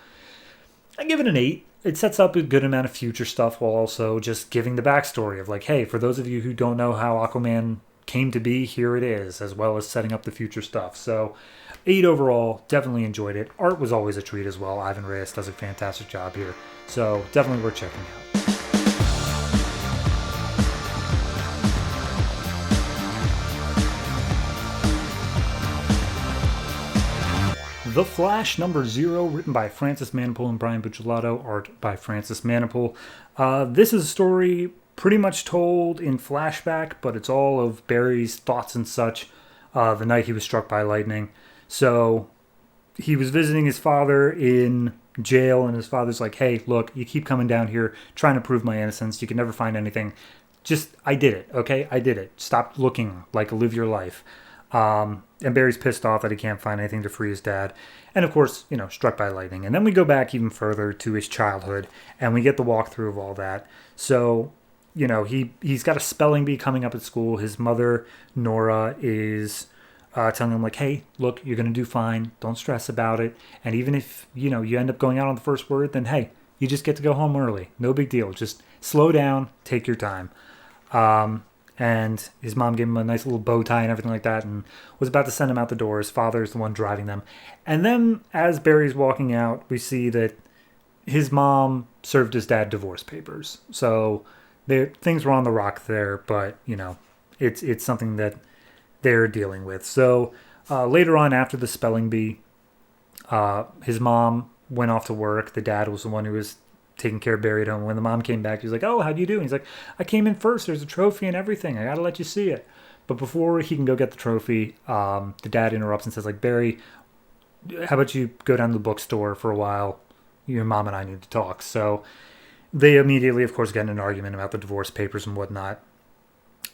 I give it an 8. It sets up a good amount of future stuff while also just giving the backstory of, like, hey, for those of you who don't know how Aquaman came to be, here it is, as well as setting up the future stuff. So 8 overall, definitely enjoyed it. Art was always a treat as well. Ivan Reis does a fantastic job here. So definitely worth checking out. The Flash number 0, written by Francis Manapul and Brian Buccellato, art by Francis Manapul. This is a story pretty much told in flashback, but it's all of Barry's thoughts and such the night he was struck by lightning. So he was visiting his father in jail, and his father's like, hey, look, you keep coming down here trying to prove my innocence. You can never find anything. Just, I did it, okay? I did it. Stop looking, like, live your life. And Barry's pissed off that he can't find anything to free his dad. And of course, struck by lightning. And then we go back even further to his childhood, and we get the walkthrough of all that. So, he's got a spelling bee coming up at school. His mother, Nora, is telling him, like, hey, look, you're going to do fine. Don't stress about it. And even if, you end up going out on the first word, then, hey, you just get to go home early. No big deal. Just slow down. Take your time. And his mom gave him a nice little bow tie and everything like that, and was about to send him out the door. His father's the one driving them. And then, as Barry's walking out, we see that his mom served his dad divorce papers. So things were on the rock there, but, it's something that they're dealing with. So later on, after the spelling bee, his mom went off to work. The dad was the one who was taking care of Barry at home. When the mom came back, he was like, oh, how'd you do? And he's like, I came in first. There's a trophy and everything. I got to let you see it. But before he can go get the trophy, the dad interrupts and says, like, Barry, how about you go down to the bookstore for a while? Your mom and I need to talk. So they immediately, of course, get in an argument about the divorce papers and whatnot.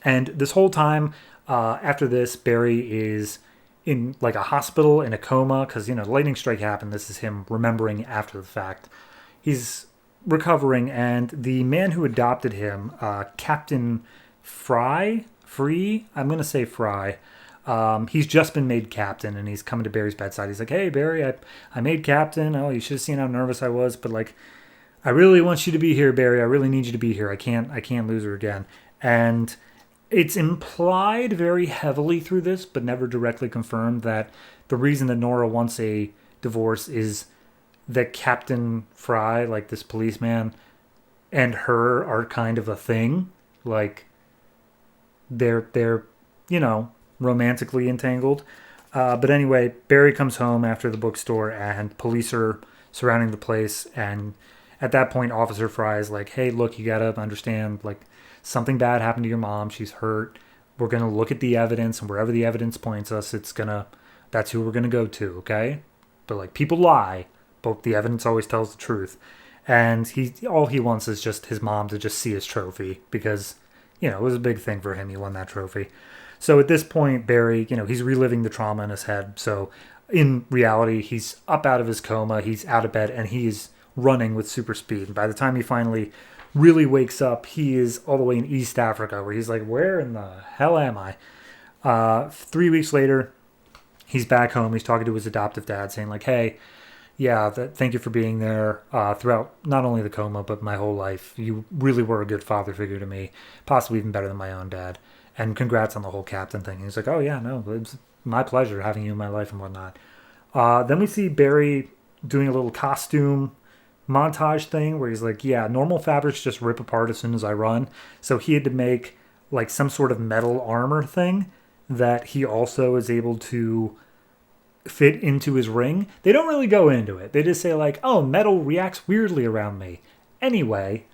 And this whole time, after this, Barry is in, like, a hospital in a coma because, the lightning strike happened. This is him remembering after the fact. He's recovering, and the man who adopted him, Captain Free, I'm going to say Fry, he's just been made captain, and he's coming to Barry's bedside. He's like, hey, Barry, I made captain. Oh, you should have seen how nervous I was, but, like, I really want you to be here, Barry. I really need you to be here. I can't lose her again. And it's implied very heavily through this, but never directly confirmed, that the reason that Nora wants a divorce is that Captain Fry, like this policeman, and her are kind of a thing. Like, they're romantically entangled. But anyway, Barry comes home after the bookstore, and police are surrounding the place. And at that point, Officer Fry is like, hey, look, you gotta understand, like, something bad happened to your mom. She's hurt. We're going to look at the evidence, and wherever the evidence points us, that's who we're going to go to, okay? But, like, people lie, but the evidence always tells the truth. And all he wants is just his mom to just see his trophy because, it was a big thing for him. He won that trophy. So at this point, Barry, he's reliving the trauma in his head. So in reality, he's up out of his coma, he's out of bed, and he's running with super speed. And by the time he finally really wakes up, he is all the way in East Africa, where he's like, where in the hell am I? 3 weeks later, he's back home. He's talking to his adoptive dad, saying like, hey, yeah, thank you for being there throughout not only the coma, but my whole life. You really were a good father figure to me, possibly even better than my own dad. And congrats on the whole captain thing. He's like, oh yeah, no, it's my pleasure having you in my life and whatnot. Then we see Barry doing a little costume montage thing where he's like, yeah, normal fabrics just rip apart as soon as I run. So he had to make like some sort of metal armor thing that he also is able to fit into his ring. They don't really go into it. They just say like, oh, metal reacts weirdly around me. Anyway,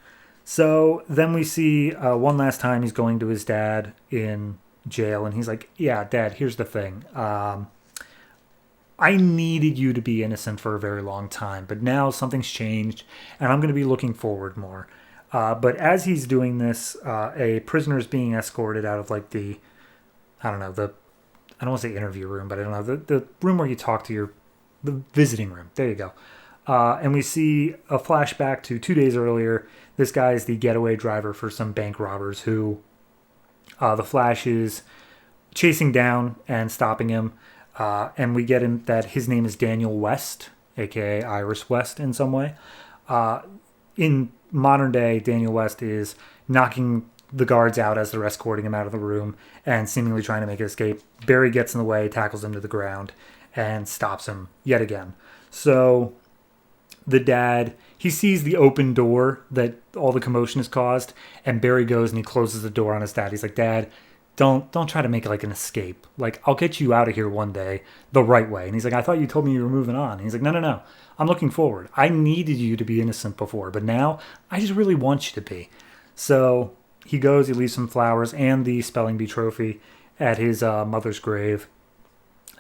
so then we see one last time he's going to his dad in jail, and he's like, yeah, Dad, here's the thing. I needed you to be innocent for a very long time, but now something's changed, and I'm going to be looking forward more. But as he's doing this, a prisoner is being escorted out of like I don't want to say interview room, but I don't know, the room where you talk to the visiting room. There you go. And we see a flashback to 2 days earlier. This guy is the getaway driver for some bank robbers who the Flash is chasing down and stopping him. And we get him that his name is Daniel West, a.k.a. Iris West in some way. In modern day, Daniel West is knocking the guards out as they're escorting him out of the room and seemingly trying to make an escape. Barry gets in the way, tackles him to the ground, and stops him yet again. So the dad, he sees the open door that all the commotion has caused, and Barry goes and he closes the door on his dad. He's like, Dad, don't try to make it like an escape. Like, I'll get you out of here one day the right way. And he's like, I thought you told me you were moving on. And he's like, no. I'm looking forward. I needed you to be innocent before, but now I just really want you to be. So he goes, he leaves some flowers and the spelling bee trophy at his mother's grave.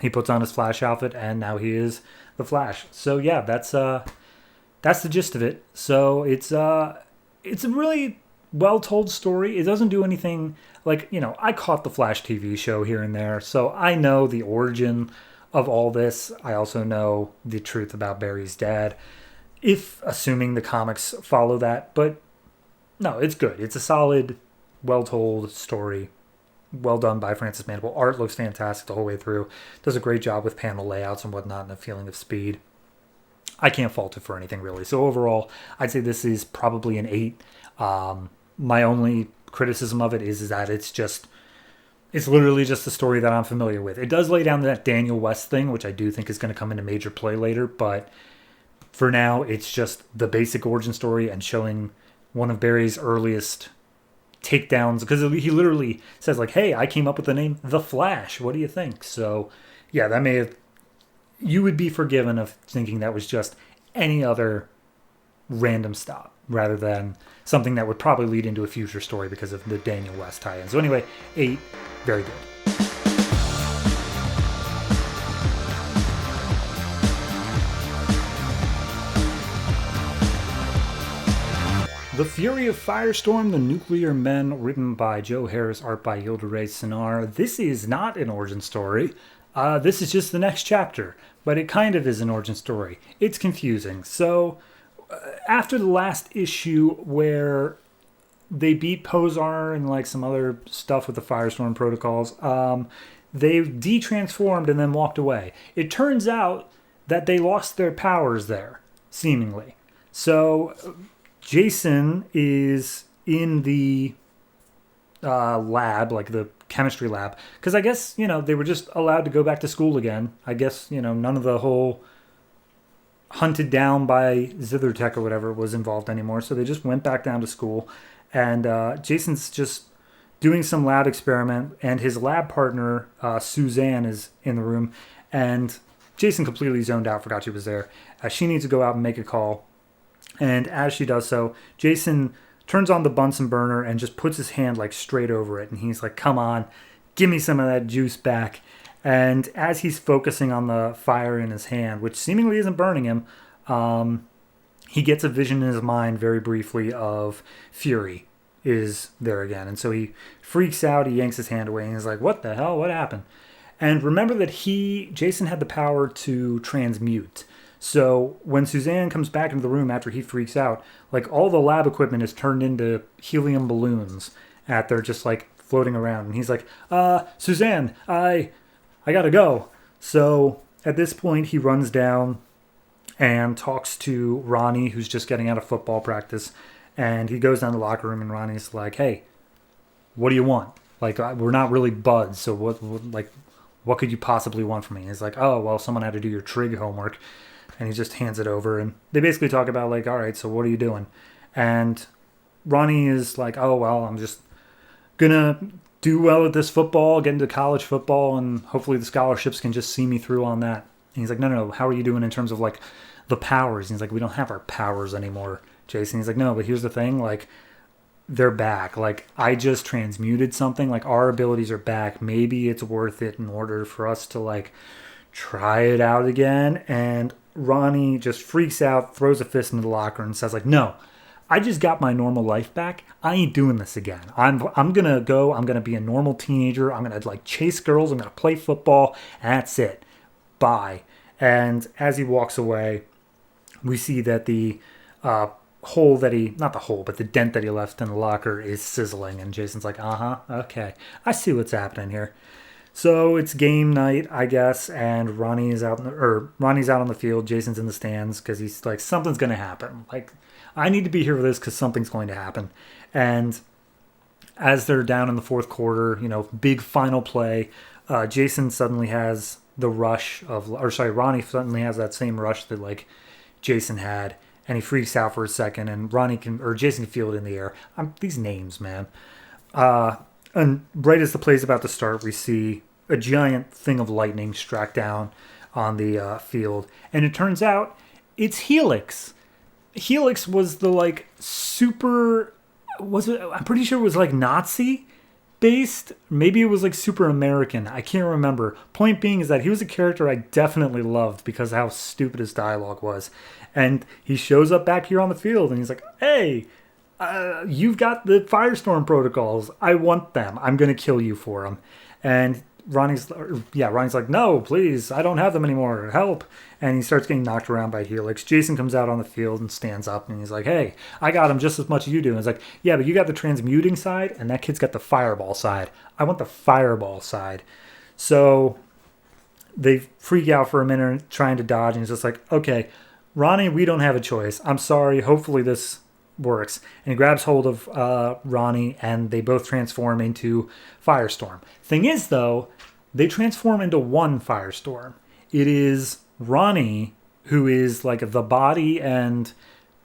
He puts on his Flash outfit, and now he is the Flash. So yeah, that's the gist of it. So it's a really well-told story. It doesn't do anything like, I caught the Flash TV show here and there, so I know the origin of all this. I also know the truth about Barry's dad, if assuming the comics follow that, but no, it's good. It's a solid, well-told story. Well done by Francis Manapul. Art looks fantastic the whole way through. Does a great job with panel layouts and whatnot and a feeling of speed. I can't fault it for anything, really. So overall, I'd say this is probably an 8. My only criticism of it is that it's literally just a story that I'm familiar with. It does lay down that Daniel West thing, which I do think is going to come into major play later, but for now, it's just the basic origin story and showing one of Barry's earliest takedowns, because he literally says like, hey, I came up with the name The Flash. What do you think? So yeah, you would be forgiven of thinking that was just any other random stop rather than something that would probably lead into a future story because of the Daniel West tie-in. So anyway, 8, very good. The Fury of Firestorm, The Nuclear Men, written by Joe Harris, art by Yildiray Cinar. This is not an origin story. This is just the next chapter, but it kind of is an origin story. It's confusing. So, after the last issue where they beat Posar and like some other stuff with the Firestorm protocols, they de-transformed and then walked away. It turns out that they lost their powers there, seemingly. So Jason is in the lab, like the chemistry lab, because I guess, they were just allowed to go back to school again. I guess, none of the whole hunted down by Zithertech or whatever was involved anymore, so they just went back down to school, and Jason's just doing some lab experiment, and his lab partner, Suzanne, is in the room, and Jason completely zoned out, forgot she was there. She needs to go out and make a call, and as she does so, Jason turns on the Bunsen burner and just puts his hand like straight over it, and he's like, come on, give me some of that juice back. And as he's focusing on the fire in his hand, which seemingly isn't burning him, he gets a vision in his mind very briefly of Fury is there again. And so he freaks out, he yanks his hand away, and he's like, what the hell? What happened? And remember that Jason had the power to transmute. So when Suayan comes back into the room after he freaks out, like all the lab equipment is turned into helium balloons they're just like floating around. And he's like, Suayan, I gotta go. So at this point he runs down and talks to Ronnie, who's just getting out of football practice. And he goes down to the locker room and Ronnie's like, hey, what do you want? Like, we're not really buds. So what could you possibly want from me? And he's like, oh, well, someone had to do your trig homework. And he just hands it over. And they basically talk about like, all right, so what are you doing? And Ronnie is like, oh, well, I'm just going to do well at this football, get into college football, and hopefully the scholarships can just see me through on that. And he's like, no, how are you doing in terms of like the powers? And he's like, we don't have our powers anymore, Jason. He's like, no, but here's the thing, like, they're back. Like, I just transmuted something. Like, our abilities are back. Maybe it's worth it in order for us to, like, try it out again. And Ronnie just freaks out, throws a fist into the locker and says, like, no, I just got my normal life back. I ain't doing this again. I'm going to go. I'm going to be a normal teenager. I'm going to, like, chase girls. I'm going to play football. And that's it. Bye. And as he walks away, we see that the the dent that he left in the locker is sizzling. And Jason's like, okay, I see what's happening here. So it's game night, I guess, and Ronnie's out on the field. Jason's in the stands because he's like, something's going to happen. Like, I need to be here for this because something's going to happen. And as they're down in the fourth quarter, big final play, Ronnie suddenly has that same rush that like Jason had. And he freaks out for a second, and Jason can feel it in the air. These names, man. And right as the play's about to start, we see a giant thing of lightning strike down on the field. And it turns out it's Helix. Helix was the, like, I'm pretty sure it was, like, Nazi-based. Maybe it was, like, super American. I can't remember. Point being is that he was a character I definitely loved because of how stupid his dialogue was. And he shows up back here on the field, and he's like, hey, you've got the Firestorm protocols. I want them. I'm going to kill you for them. And Ronnie's like, no, please, I don't have them anymore. Help. And he starts getting knocked around by Helix. Jason comes out on the field and stands up, and he's like, hey, I got him just as much as you do. And he's like, yeah, but you got the transmuting side, and that kid's got the fireball side. I want the fireball side. So they freak out for a minute trying to dodge, and he's just like, okay, Ronnie, we don't have a choice. I'm sorry. Hopefully this works. And he grabs hold of Ronnie, and they both transform into Firestorm. Thing is, though, they transform into one Firestorm. It is Ronnie who is like the body and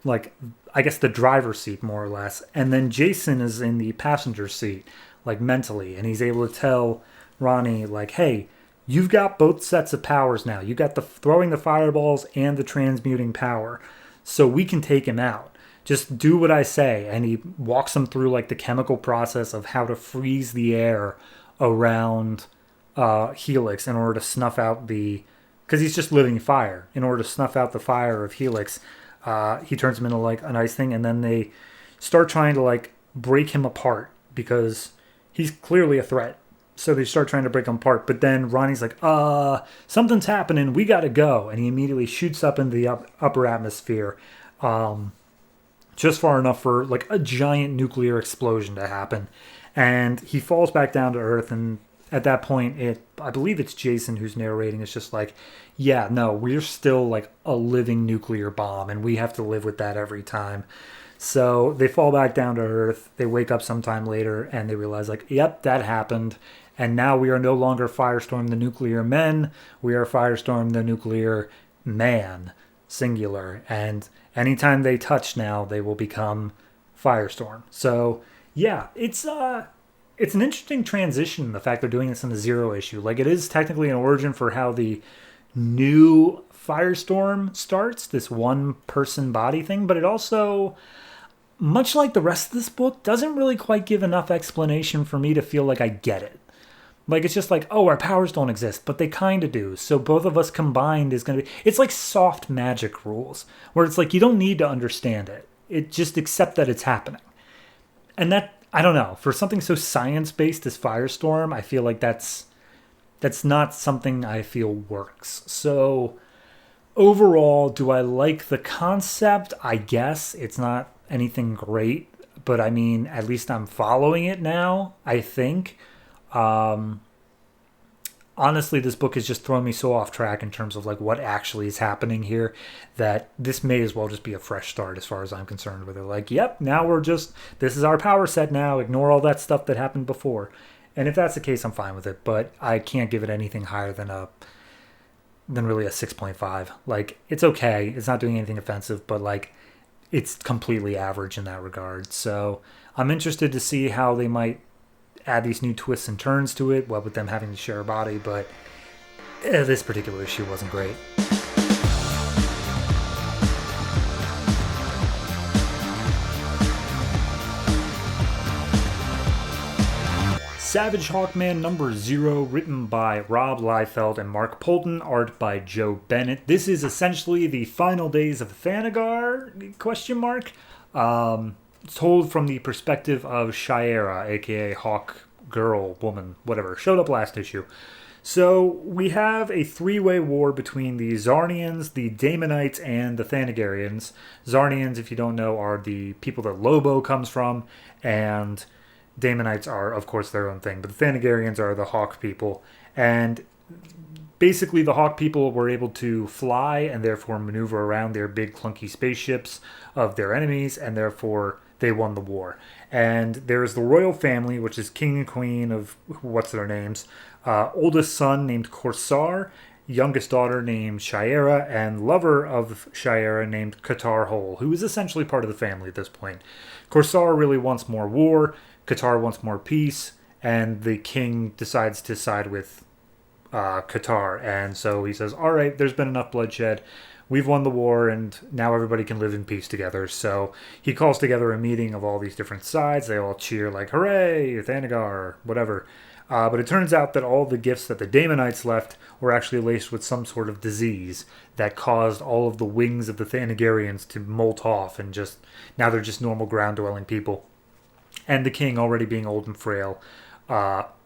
like, I guess, the driver's seat, more or less. And then Jason is in the passenger seat, like mentally. And he's able to tell Ronnie, like, hey, you've got both sets of powers now. You got the throwing the fireballs and the transmuting power. So we can take him out. Just do what I say. And he walks him through like the chemical process of how to freeze the air around Helix in order to snuff out because he's just living fire. In order to snuff out the fire of Helix, he turns him into like an ice thing. And then they start trying to like break him apart because he's clearly a threat. So they start trying to break him apart. But then Ronnie's like, something's happening. We got to go. And he immediately shoots up into the upper atmosphere. Just far enough for like a giant nuclear explosion to happen. And he falls back down to Earth. And at that point, I believe it's Jason who's narrating. It's just like, yeah, no, we're still like a living nuclear bomb. And we have to live with that every time. So they fall back down to Earth. They wake up sometime later. And they realize like, yep, that happened. And now we are no longer Firestorm the Nuclear Men. We are Firestorm the Nuclear Man, singular. And anytime they touch now, they will become Firestorm. So, yeah, it's an interesting transition, the fact they're doing this in the Zero issue. Like, it is technically an origin for how the new Firestorm starts, this one-person body thing. But it also, much like the rest of this book, doesn't really quite give enough explanation for me to feel like I get it. Like, it's just like, oh, our powers don't exist, but they kind of do. So both of us combined is going to be... It's like soft magic rules, where it's like, you don't need to understand it. It just accept that it's happening. And that, I don't know, for something so science-based as Firestorm, I feel like that's not something I feel works. So overall, do I like the concept? I guess. It's not anything great, but I mean, at least I'm following it now, I think. Honestly, this book has just thrown me so off track in terms of like what actually is happening here that this may as well just be a fresh start as far as I'm concerned with it. Like, yep, now this is our power set now. Ignore all that stuff that happened before. And if that's the case, I'm fine with it, but I can't give it anything higher than really a 6.5. Like, it's okay. It's not doing anything offensive, but like, it's completely average in that regard. So I'm interested to see how they might add these new twists and turns to it, what with them having to share a body, but this particular issue wasn't great. Savage Hawkman number 0, written by Rob Liefeld and Mark Poulton, art by Joe Bennett. This is essentially the final days of Thanagar, ? Told from the perspective of Shayera, aka Hawk Girl, Woman, whatever, showed up last issue. So we have a three-way war between the Zarnians, the Daemonites, and the Thanagarians. Zarnians, if you don't know, are the people that Lobo comes from, and Daemonites are, of course, their own thing. But the Thanagarians are the Hawk people, and basically the Hawk people were able to fly and therefore maneuver around their big clunky spaceships of their enemies, and therefore they won the war. And there's the royal family, which is king and queen of what's their names. Oldest son named Corsair, youngest daughter named Shayera, and lover of Shayera named Qatar Hole, who is essentially part of the family at this point. Corsair really wants more war, Qatar wants more peace, and the king decides to side with Qatar. And so he says, all right, there's been enough bloodshed. We've won the war, and now everybody can live in peace together. So he calls together a meeting of all these different sides. They all cheer like, hooray, Thanagar, whatever. But it turns out that all the gifts that the Daemonites left were actually laced with some sort of disease that caused all of the wings of the Thanagarians to molt off, and now they're just normal ground-dwelling people. And the king, already being old and frail,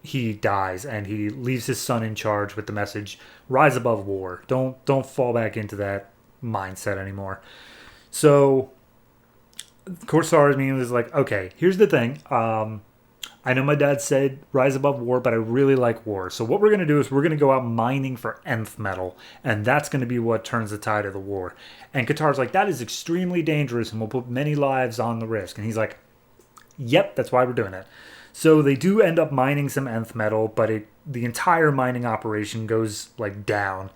he dies, and he leaves his son in charge with the message, rise above war. Don't fall back into that mindset anymore. So Corsair's meaning is like, okay, here's the thing. I know my dad said rise above war, but I really like war. So what we're going to do is we're going to go out mining for nth metal, and that's going to be what turns the tide of the war. And Qatar's like, that is extremely dangerous, and will put many lives on the risk. And he's like, yep, that's why we're doing it. So they do end up mining some nth metal, but the entire mining operation goes like down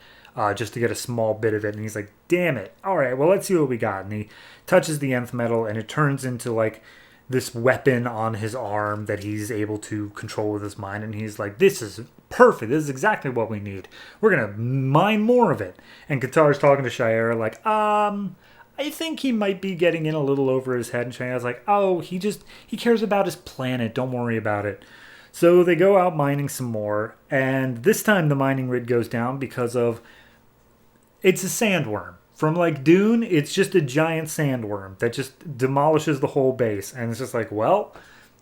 just to get a small bit of it. And he's like, damn it. All right, well, let's see what we got. And he touches the nth metal, and it turns into like this weapon on his arm that he's able to control with his mind. And he's like, this is perfect. This is exactly what we need. We're going to mine more of it. And Qatar's talking to Shayera like, I think he might be getting in a little over his head. And Shayera's like, oh, he cares about his planet. Don't worry about it. So they go out mining some more. And this time the mining rig goes down because it's a sandworm. From like Dune, it's just a giant sandworm that just demolishes the whole base. And it's just like, well,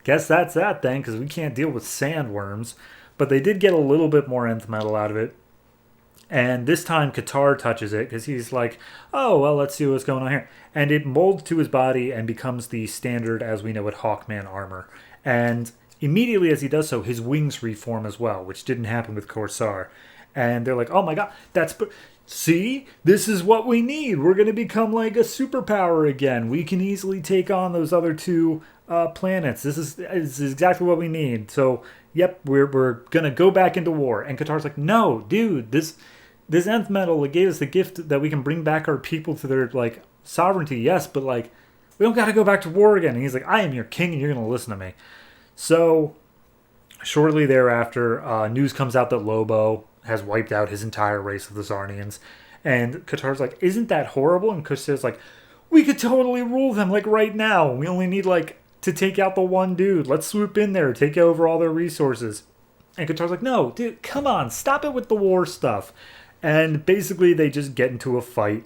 guess that's that then, because we can't deal with sandworms. But they did get a little bit more nth metal out of it. And this time Qatar touches it because he's like, oh, well, let's see what's going on here. And it molds to his body and becomes the standard, as we know it, Hawkman armor. And immediately as he does so, his wings reform as well, which didn't happen with Corsair. And they're like, oh my god, see, this is what we need. We're going to become like a superpower again. We can easily take on those other two planets. This is exactly what we need. So, yep, we're going to go back into war. And Qatar's like, no, dude, this nth metal, it gave us the gift that we can bring back our people to their like sovereignty. Yes, but like, we don't got to go back to war again. And he's like, I am your king, and you're going to listen to me. So, shortly thereafter, news comes out that Lobo has wiped out his entire race of the Zarnians. And Qatar's like, isn't that horrible? And Qatar's like, we could totally rule them like right now. We only need like to take out the one dude. Let's swoop in there, take over all their resources. And Qatar's like, no, dude, come on, stop it with the war stuff. And basically, they just get into a fight.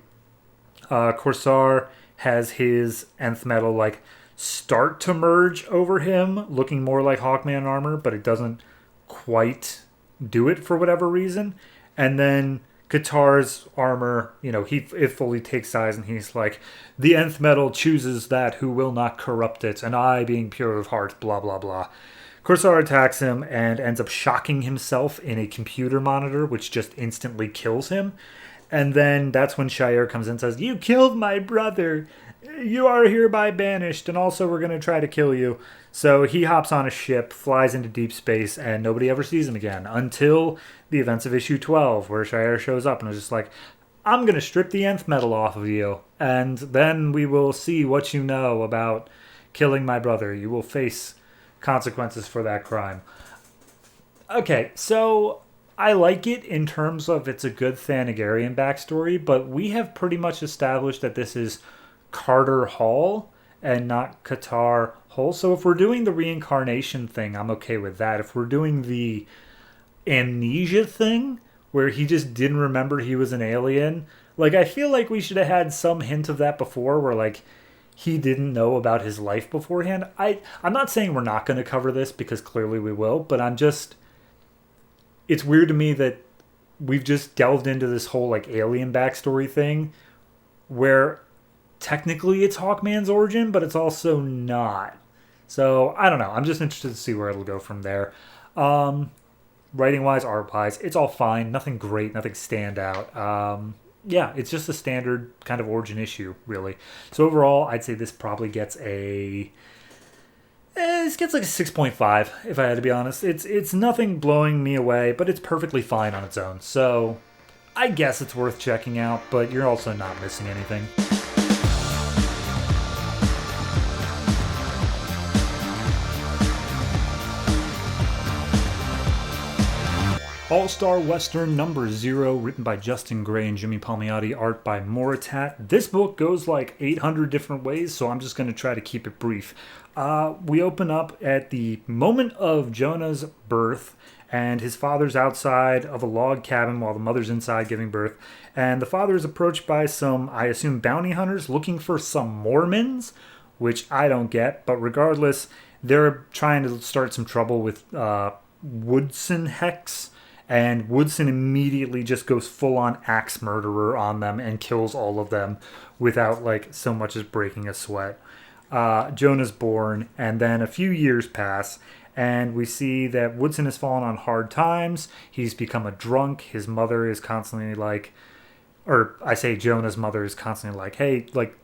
Corsair has his nth metal like start to merge over him, looking more like Hawkman armor, but it doesn't quite do it for whatever reason. And then Qatar's armor, it fully takes size, and he's like, the nth metal chooses that who will not corrupt it, and I, being pure of heart, blah blah blah. Corsair attacks him and ends up shocking himself in a computer monitor, which just instantly kills him. And then that's when Shire comes in and says, you killed my brother. You are hereby banished, and also we're going to try to kill you. So he hops on a ship, flies into deep space, and nobody ever sees him again until the events of issue 12, where Shire shows up and is just like, I'm going to strip the nth metal off of you, and then we will see what you know about killing my brother. You will face consequences for that crime. Okay, so I like it in terms of it's a good Thanagarian backstory, but we have pretty much established that this is Carter Hall and not Qatar Hall. So if we're doing the reincarnation thing, I'm okay with that. If we're doing the amnesia thing, where he just didn't remember he was an alien, like, I feel like we should have had some hint of that before, where, like, he didn't know about his life beforehand. I'm not saying we're not going to cover this, because clearly we will, but it's weird to me that we've just delved into this whole, like, alien backstory thing, where technically it's Hawkman's origin, but it's also not. So, I don't know. I'm just interested to see where it'll go from there. Writing-wise, art-wise, it's all fine. Nothing great, nothing standout. Yeah, it's just a standard kind of origin issue, really. So overall, I'd say this probably gets this gets like a 6.5, if I had to be honest. It's nothing blowing me away, but it's perfectly fine on its own. So I guess it's worth checking out, but you're also not missing anything. All-Star Western number 0, written by Justin Gray and Jimmy Palmiotti, art by Moritat. This book goes like 800 different ways, so I'm just going to try to keep it brief. We open up at the moment of Jonah's birth, and his father's outside of a log cabin while the mother's inside giving birth. And the father is approached by some, I assume, bounty hunters looking for some Mormons, which I don't get, but regardless, they're trying to start some trouble with Woodson Hex. And Woodson immediately just goes full-on axe murderer on them and kills all of them without, like, so much as breaking a sweat. Jonah's born, and then a few years pass, and we see that Woodson has fallen on hard times. He's become a drunk. His mother is constantly like, or I say Jonah's mother is constantly like, hey, like,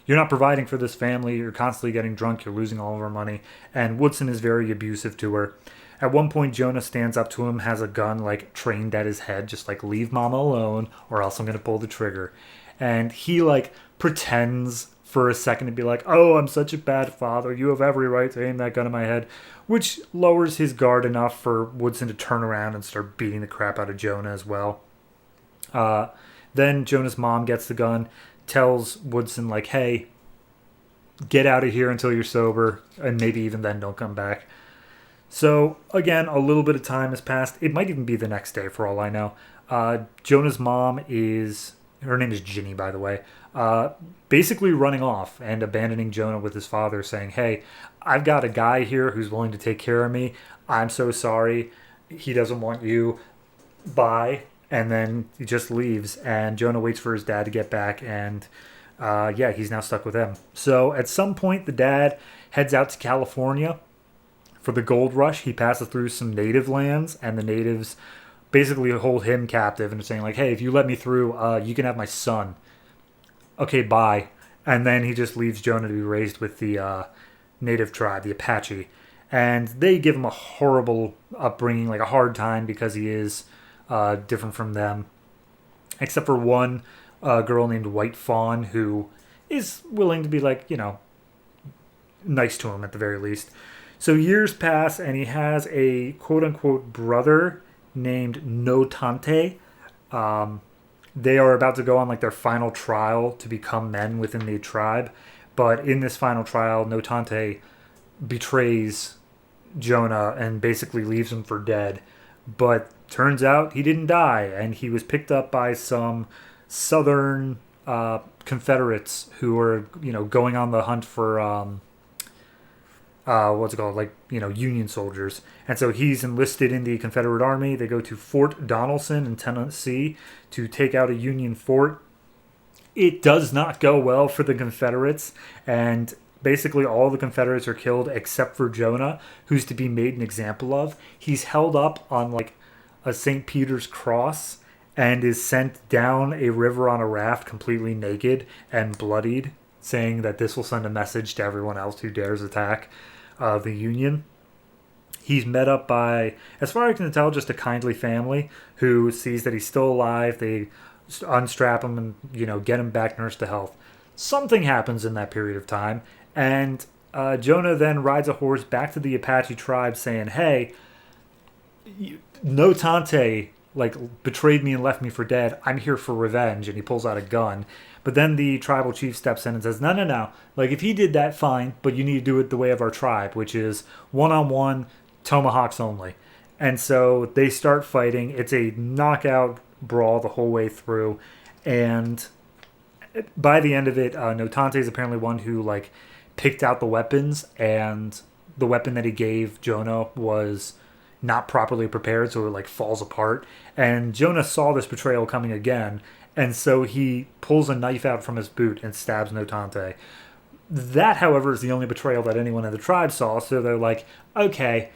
you're not providing for this family. You're constantly getting drunk. You're losing all of our money. And Woodson is very abusive to her. At one point, Jonah stands up to him, has a gun, like, trained at his head, just like, leave mama alone, or else I'm going to pull the trigger. And he, like, pretends for a second to be like, oh, I'm such a bad father. You have every right to aim that gun at my head, which lowers his guard enough for Woodson to turn around and start beating the crap out of Jonah as well. Then Jonah's mom gets the gun, tells Woodson, like, hey, get out of here until you're sober, and maybe even then don't come back. So, again, a little bit of time has passed. It might even be the next day, for all I know. Jonah's mom her name is Ginny, by the way, basically running off and abandoning Jonah with his father, saying, hey, I've got a guy here who's willing to take care of me. I'm so sorry. He doesn't want you. Bye. And then he just leaves, and Jonah waits for his dad to get back, and he's now stuck with him. So, at some point, the dad heads out to California for the gold rush. He passes through some native lands, and the natives basically hold him captive and are saying, like, hey, if you let me through, you can have my son. Okay, bye. And then he just leaves Jonah to be raised with the native tribe, the Apache. And they give him a horrible upbringing, like a hard time, because he is different from them. Except for one girl named White Fawn, who is willing to be, like, nice to him at the very least. So years pass, and he has a quote-unquote brother named No Tante. They are about to go on, like, their final trial to become men within the tribe. But in this final trial, No Tante betrays Jonah and basically leaves him for dead. But turns out he didn't die, and he was picked up by some southern Confederates who were, going on the hunt for what's it called, Union soldiers. And so he's enlisted in the Confederate Army. They go to Fort Donelson in Tennessee to take out a Union fort. It does not go well for the Confederates, and basically all the Confederates are killed except for Jonah, who's to be made an example of. He's held up on a St. Peter's cross and is sent down a river on a raft completely naked and bloodied, saying that this will send a message to everyone else who dares attack the Union. He's met up by, as far as I can tell, just a kindly family who sees that he's still alive. They unstrap him and, get him back nursed to health. Something happens in that period of time, and Jonah then rides a horse back to the Apache tribe saying, hey, no Tante betrayed me and left me for dead. I'm here for revenge. And he pulls out a gun. But then the tribal chief steps in and says, no. If he did that, fine, but you need to do it the way of our tribe, which is one-on-one, tomahawks only. And so they start fighting. It's a knockout brawl the whole way through. And by the end of it, Notante is apparently one who, picked out the weapons, and the weapon that he gave Jonah was not properly prepared, so it falls apart. And Jonah saw this betrayal coming again, and so he pulls a knife out from his boot and stabs Notante. That, however, is the only betrayal that anyone in the tribe saw, so they're like, okay,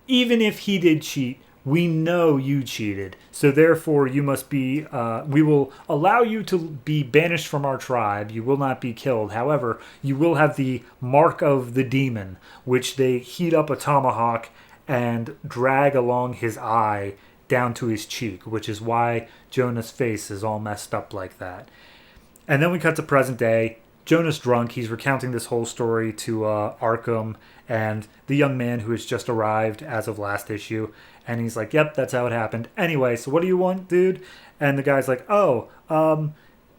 even if he did cheat, we know you cheated, so therefore you must be, we will allow you to be banished from our tribe. You will not be killed. However, you will have the mark of the demon, which they heat up a tomahawk and drag along his eye down to his cheek, which is why Jonah's face is all messed up like that. And then we cut to present day. Jonah's drunk. He's recounting this whole story to Arkham and the young man who has just arrived as of last issue. And he's like, yep, that's how it happened. Anyway, so what do you want, dude? And the guy's like,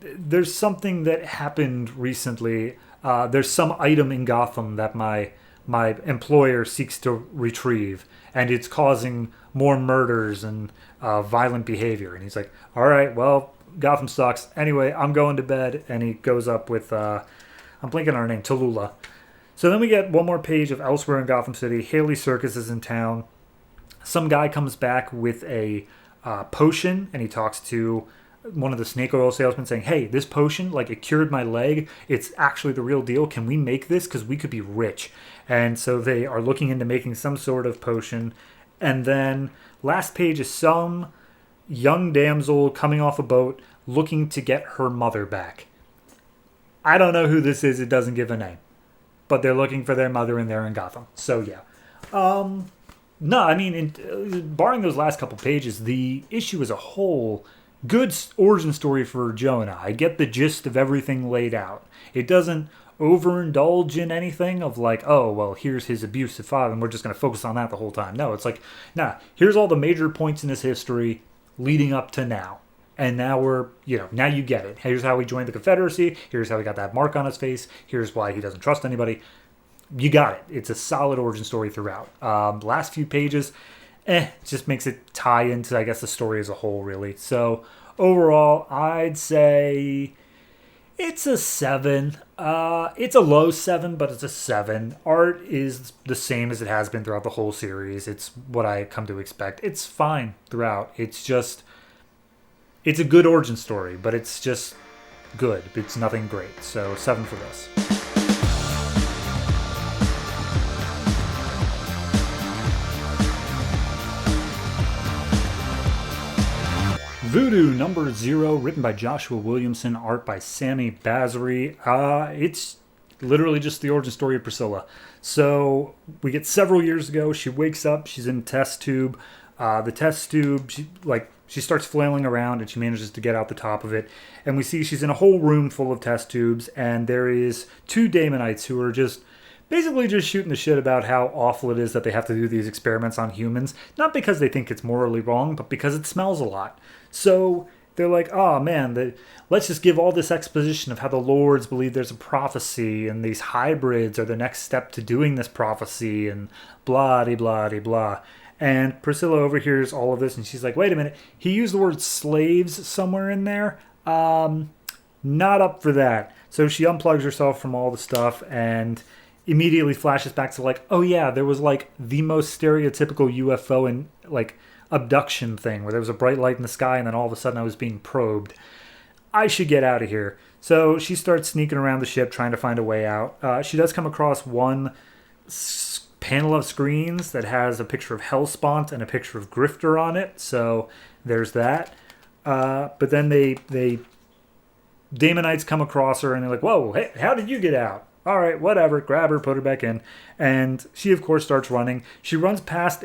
there's something that happened recently. There's some item in Gotham that my employer seeks to retrieve, and it's causing more murders and violent behavior. And he's like, all right, well, Gotham sucks. Anyway, I'm going to bed. And he goes up with, I'm blanking on her name, Tallulah. So then we get one more page of elsewhere in Gotham City. Haley Circus is in town. Some guy comes back with a potion, and he talks to one of the snake oil salesmen saying, hey, this potion, it cured my leg. It's actually the real deal. Can we make this? Because we could be rich. And so they are looking into making some sort of potion. And then last page is some young damsel coming off a boat looking to get her mother back. I don't know who this is. It doesn't give a name. But they're looking for their mother, and they're in Gotham. So, yeah. No, I mean, barring those last couple pages, the issue as a whole, good origin story for Jonah. I get the gist of everything laid out. It doesn't overindulge in anything of oh, well, here's his abusive father, and we're just going to focus on that the whole time. No, it's here's all the major points in his history leading up to now. And now we're, now you get it. Here's how he joined the Confederacy. Here's how he got that mark on his face. Here's why he doesn't trust anybody. You got it. It's a solid origin story throughout. The last few pages, just makes it tie into, I guess, the story as a whole, really. So, overall, I'd say it's a 7. It's a low 7, but it's a 7. Art is the same as it has been throughout the whole series. It's what I come to expect. It's fine throughout. It's a good origin story, but it's just good. It's nothing great. So, 7 for this. Voodoo number 0, written by Joshua Williamson, art by Sammy Basri. It's literally just the origin story of Priscilla. So we get several years ago. She wakes up. She's in a test tube. The test tube, she starts flailing around, and she manages to get out the top of it. And we see she's in a whole room full of test tubes, and there is 2 Damonites who are basically just shooting the shit about how awful it is that they have to do these experiments on humans. Not because they think it's morally wrong, but because it smells a lot. So they're like, oh man, let's just give all this exposition of how the lords believe there's a prophecy and these hybrids are the next step to doing this prophecy and blah de blah de blah. And Priscilla overhears all of this and she's like, wait a minute, he used the word slaves somewhere in there. Not up for that. So she unplugs herself from all the stuff and immediately flashes back to like, oh yeah, there was like the most stereotypical UFO and like abduction thing where there was a bright light in the sky and then all of a sudden I was being probed. I should get out of here. So she starts sneaking around the ship trying to find a way out. She does come across one panel of screens that has a picture of Hellspawn and a picture of Grifter on it. So there's that. But then they Daemonites come across her and they're like, whoa, hey, how did you get out? All right, whatever. Grab her, put her back in. And she, of course, starts running. She runs past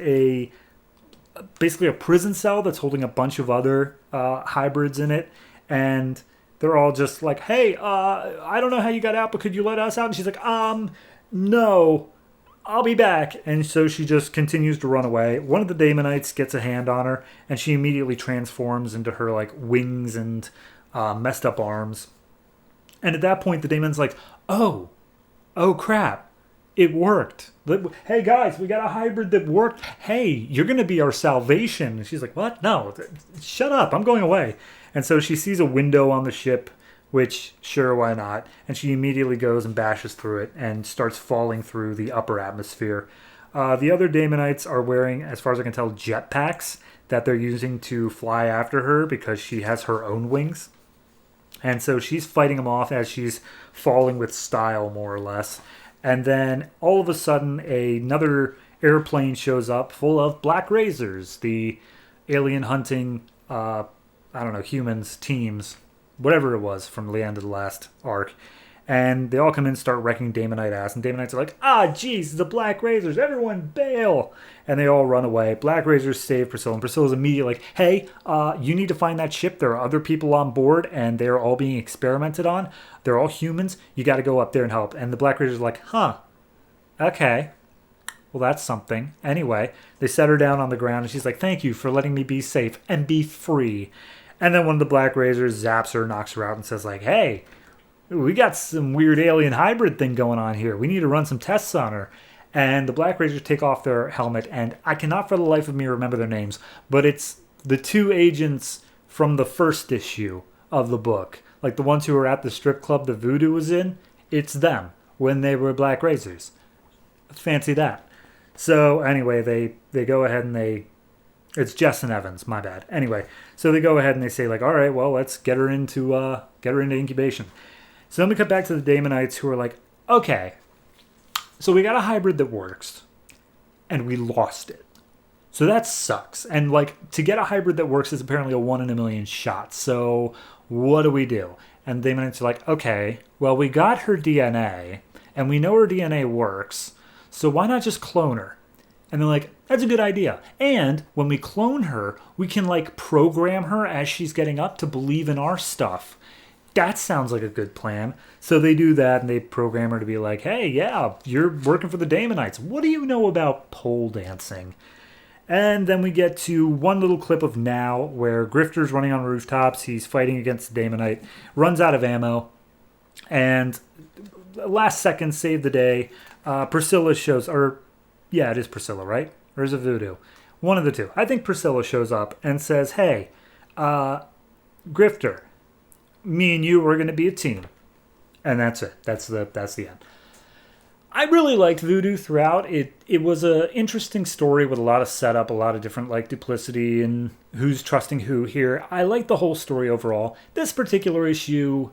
basically a prison cell that's holding a bunch of other hybrids in it. And they're all just like, hey, I don't know how you got out, but could you let us out? And she's like, no, I'll be back. And so she just continues to run away. One of the Daemonites gets a hand on her, and she immediately transforms into her like wings and messed up arms. And at that point, the Daemon's like, oh crap, it worked. Hey guys, we got a hybrid that worked. Hey, you're going to be our salvation. And she's like, what? No, shut up. I'm going away. And so she sees a window on the ship, which, sure, why not? And she immediately goes and bashes through it and starts falling through the upper atmosphere. The other Daemonites are wearing, as far as I can tell, jetpacks that they're using to fly after her because she has her own wings. And so she's fighting them off as she's falling with style, more or less. And then all of a sudden, another airplane shows up full of Black Razors, the alien hunting, humans, teams, whatever it was from the end of the last arc. And they all come in and start wrecking Daemonite ass. And Daemonites are like, jeez, the Black Razors, everyone bail. And they all run away. Black Razors save Priscilla. And Priscilla's immediately like, hey, you need to find that ship. There are other people on board, and they're all being experimented on. They're all humans. You got to go up there and help. And the Black Razors are like, okay. Well, that's something. Anyway, they set her down on the ground, and she's like, thank you for letting me be safe and be free. And then one of the Black Razors zaps her, knocks her out, and says like, hey, we got some weird alien hybrid thing going on here. We need to run some tests on her. And the Black Razors take off their helmet, and I cannot for the life of me remember their names, but it's the two agents from the first issue of the book. Like the ones who were at the strip club the Voodoo was in, it's them when they were Black Razors. Fancy that. So anyway, they go ahead and it's Jess and Evans, my bad. Anyway, so they go ahead and they say like, all right, well, let's get her into incubation. So then we cut back to the Daemonites who are like, okay, so we got a hybrid that works, and we lost it. So that sucks. And like, to get a hybrid that works is apparently a 1 in a million shot. So what do we do? And the Daemonites are like, okay, well, we got her DNA, and we know her DNA works, so why not just clone her? And they're like, that's a good idea. And when we clone her, we can like program her as she's getting up to believe in our stuff. That sounds like a good plan. So they do that, and they program her to be like, hey, yeah, you're working for the Daemonites. What do you know about pole dancing? And then we get to one little clip of now where Grifter's running on rooftops. He's fighting against the Daemonite, runs out of ammo, and last second, save the day. Priscilla shows, it is Priscilla, right? Or is it Voodoo? One of the two. I think Priscilla shows up and says, hey, Grifter, me and you are going to be a team. And that's it. That's the end. I really liked Voodoo throughout. It was an interesting story with a lot of setup, a lot of different like duplicity and who's trusting who here. I liked the whole story overall. This particular issue,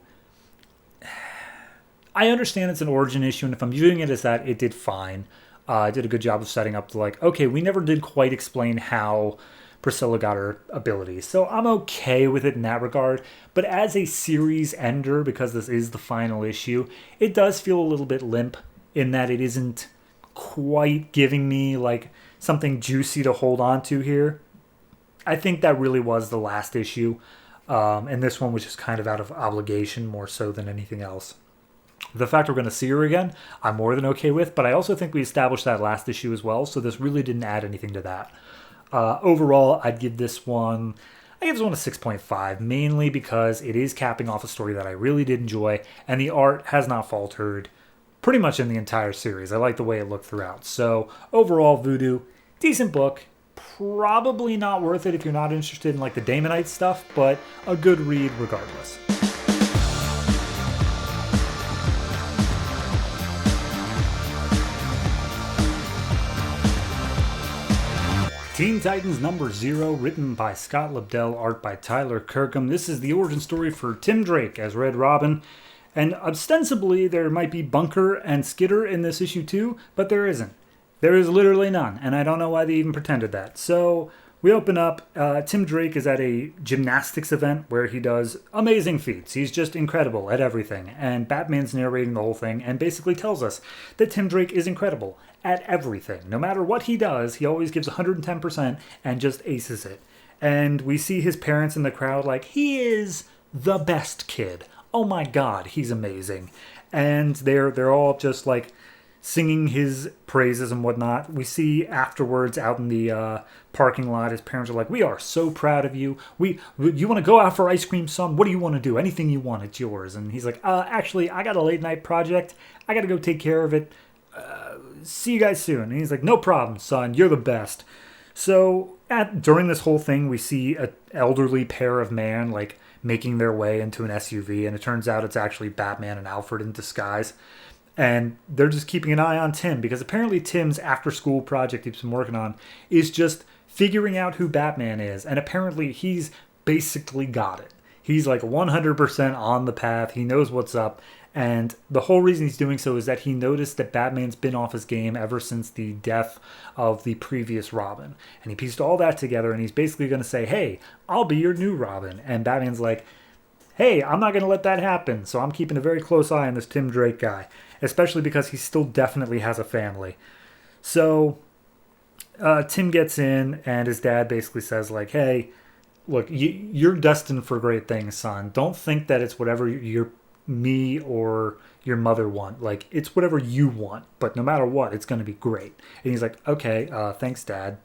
I understand it's an origin issue, and if I'm viewing it as that, it did fine. I did a good job of setting up to like, okay, we never did quite explain how Priscilla got her abilities. So I'm okay with it in that regard. But as a series ender, because this is the final issue, it does feel a little bit limp in that it isn't quite giving me like something juicy to hold on to here. I think that really was the last issue. And this one was just kind of out of obligation more so than anything else. The fact we're going to see her again, I'm more than okay with, but I also think we established that last issue as well, so this really didn't add anything to that. Overall, I'd give this one I give this one a 6.5, mainly because it is capping off a story that I really did enjoy, and the art has not faltered pretty much in the entire series. I like the way it looked throughout. So overall, Voodoo, decent book. Probably not worth it if you're not interested in like the Daemonite stuff, but a good read regardless. Teen Titans number 0, written by Scott Lobdell, art by Tyler Kirkham. This is the origin story for Tim Drake as Red Robin. And ostensibly, there might be Bunker and Skitter in this issue too, but there isn't. There is literally none, and I don't know why they even pretended that. So we open up. Tim Drake is at a gymnastics event where he does amazing feats. He's just incredible at everything. And Batman's narrating the whole thing and basically tells us that Tim Drake is incredible at everything. No matter what he does, he always gives 110% and just aces it. And we see his parents in the crowd like, he is the best kid. Oh my God, he's amazing. And they're all just like singing his praises and whatnot. We see afterwards out in the parking lot, his parents are like, we are so proud of you. You want to go out for ice cream, son? What do you want to do? Anything you want, it's yours. And he's like, actually, I got a late night project. I got to go take care of it. See you guys soon. And he's like, no problem, son. You're the best. So during this whole thing, we see an elderly pair of man like making their way into an SUV. And it turns out it's actually Batman and Alfred in disguise. And they're just keeping an eye on Tim because apparently Tim's after-school project he's been working on is just figuring out who Batman is. And apparently he's basically got it. He's like 100% on the path. He knows what's up. And the whole reason he's doing so is that he noticed that Batman's been off his game ever since the death of the previous Robin. And he pieced all that together and he's basically going to say, hey, I'll be your new Robin. And Batman's like, hey, I'm not going to let that happen. So I'm keeping a very close eye on this Tim Drake guy. Especially because he still definitely has a family. So Tim gets in and his dad basically says like, hey, look, you're destined for great things, son. Don't think that it's whatever me or your mother want. Like, it's whatever you want. But no matter what, it's going to be great. And he's like, okay, thanks, Dad.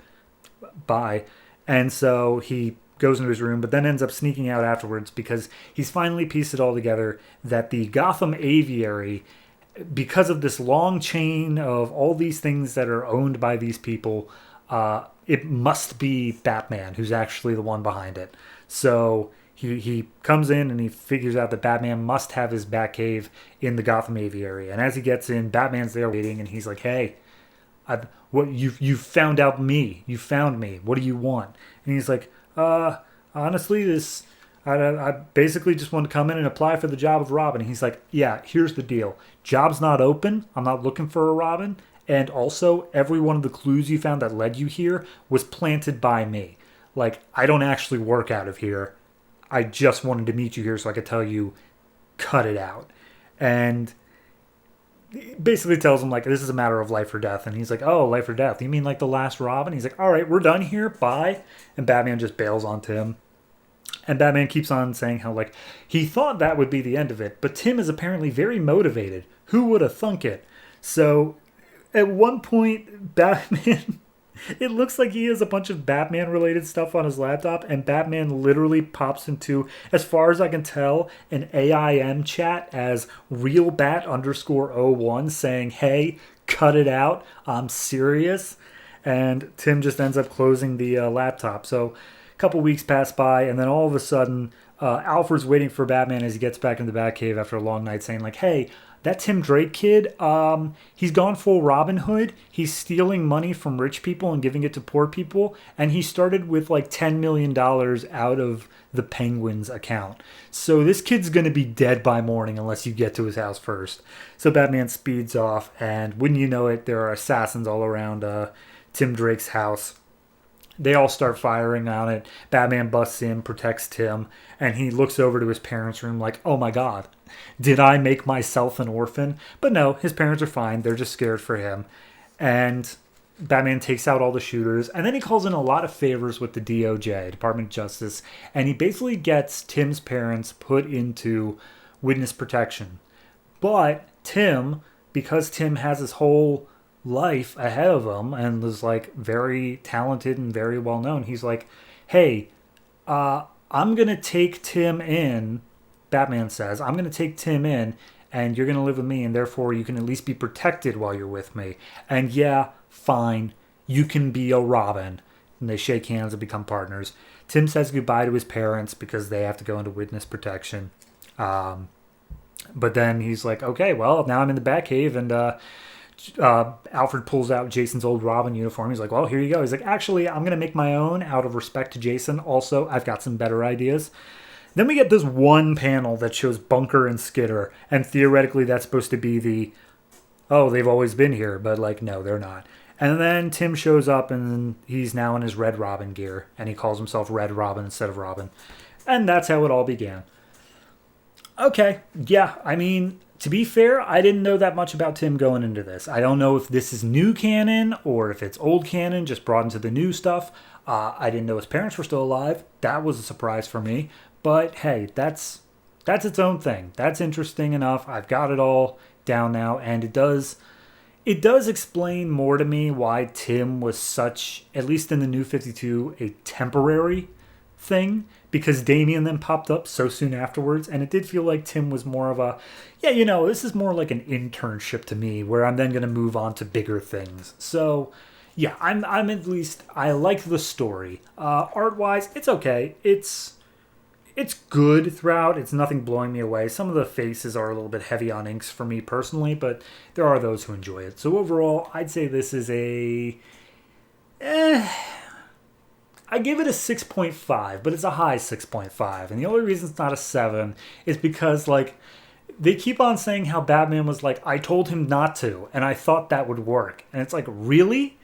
Bye. And so he goes into his room, but then ends up sneaking out afterwards because he's finally pieced it all together that the Gotham Aviary, because of this long chain of all these things that are owned by these people, it must be Batman who's actually the one behind it. So he comes in and he figures out that Batman must have his Batcave in the Gotham Aviary. And as he gets in, Batman's there waiting, and he's like, "Hey, you found out me. You found me. What do you want?" And he's like, honestly, I basically just want to come in and apply for the job of Robin." And he's like, yeah, here's the deal. Job's not open. I'm not looking for a Robin. And also, every one of the clues you found that led you here was planted by me. Like, I don't actually work out of here. I just wanted to meet you here so I could tell you, cut it out. And basically tells him, like, this is a matter of life or death. And he's like, oh, life or death? You mean like the last Robin? He's like, all right, we're done here. Bye. And Batman just bails on Tim. And Batman keeps on saying how, like, he thought that would be the end of it. But Tim is apparently very motivated. Who would have thunk it? So at one point, Batman, it looks like he has a bunch of Batman-related stuff on his laptop. And Batman literally pops into, as far as I can tell, an AIM chat as realbat_01 saying, hey, cut it out. I'm serious. And Tim just ends up closing the laptop. So couple weeks pass by, and then all of a sudden Alfred's waiting for Batman as he gets back into the Batcave after a long night, saying like, hey, that Tim Drake kid, he's gone full Robin Hood. He's stealing money from rich people and giving it to poor people, and he started with like $10 million out of the Penguin's account. So this kid's going to be dead by morning unless you get to his house first. So Batman speeds off, and wouldn't you know it, there are assassins all around Tim Drake's house. They all start firing on it. Batman busts in, protects Tim, and he looks over to his parents' room like, oh my God, did I make myself an orphan? But no, his parents are fine. They're just scared for him. And Batman takes out all the shooters, and then he calls in a lot of favors with the DOJ, Department of Justice, and he basically gets Tim's parents put into witness protection. But Tim, because Tim has his whole life ahead of him and is like very talented and very well known, he's like, hey, I'm going to take Tim in, Batman says, I'm going to take Tim in, and you're going to live with me, and therefore you can at least be protected while you're with me. And yeah, fine, you can be a Robin. And they shake hands and become partners. Tim says goodbye to his parents because they have to go into witness protection. But then he's like, okay, well, now I'm in the Batcave, and Alfred pulls out Jason's old Robin uniform. He's like, well, here you go. He's like, actually, I'm going to make my own out of respect to Jason. Also, I've got some better ideas. Then we get this one panel that shows Bunker and Skitter, and theoretically that's supposed to be they've always been here, but like, no, they're not. And then Tim shows up, and he's now in his Red Robin gear, and he calls himself Red Robin instead of Robin. And that's how it all began. Okay, yeah, I mean, to be fair, I didn't know that much about Tim going into this. I don't know if this is new canon, or if it's old canon, just brought into the new stuff. I didn't know his parents were still alive. That was a surprise for me. But hey, that's its own thing. That's interesting enough. I've got it all down now, and it does explain more to me why Tim was such, at least in the New 52, a temporary thing, because Damian then popped up so soon afterwards, and it did feel like Tim was more of a, this is more like an internship to me, where I'm then going to move on to bigger things. So, yeah, I'm at least, I like the story. Art-wise, it's okay. It's good throughout. It's nothing blowing me away. Some of the faces are a little bit heavy on inks for me personally, but there are those who enjoy it. So overall, I'd say this is I give it a 6.5, but it's a high 6.5. And the only reason it's not a 7 is because, like, they keep on saying how Batman was like, I told him not to, and I thought that would work. And it's like, really?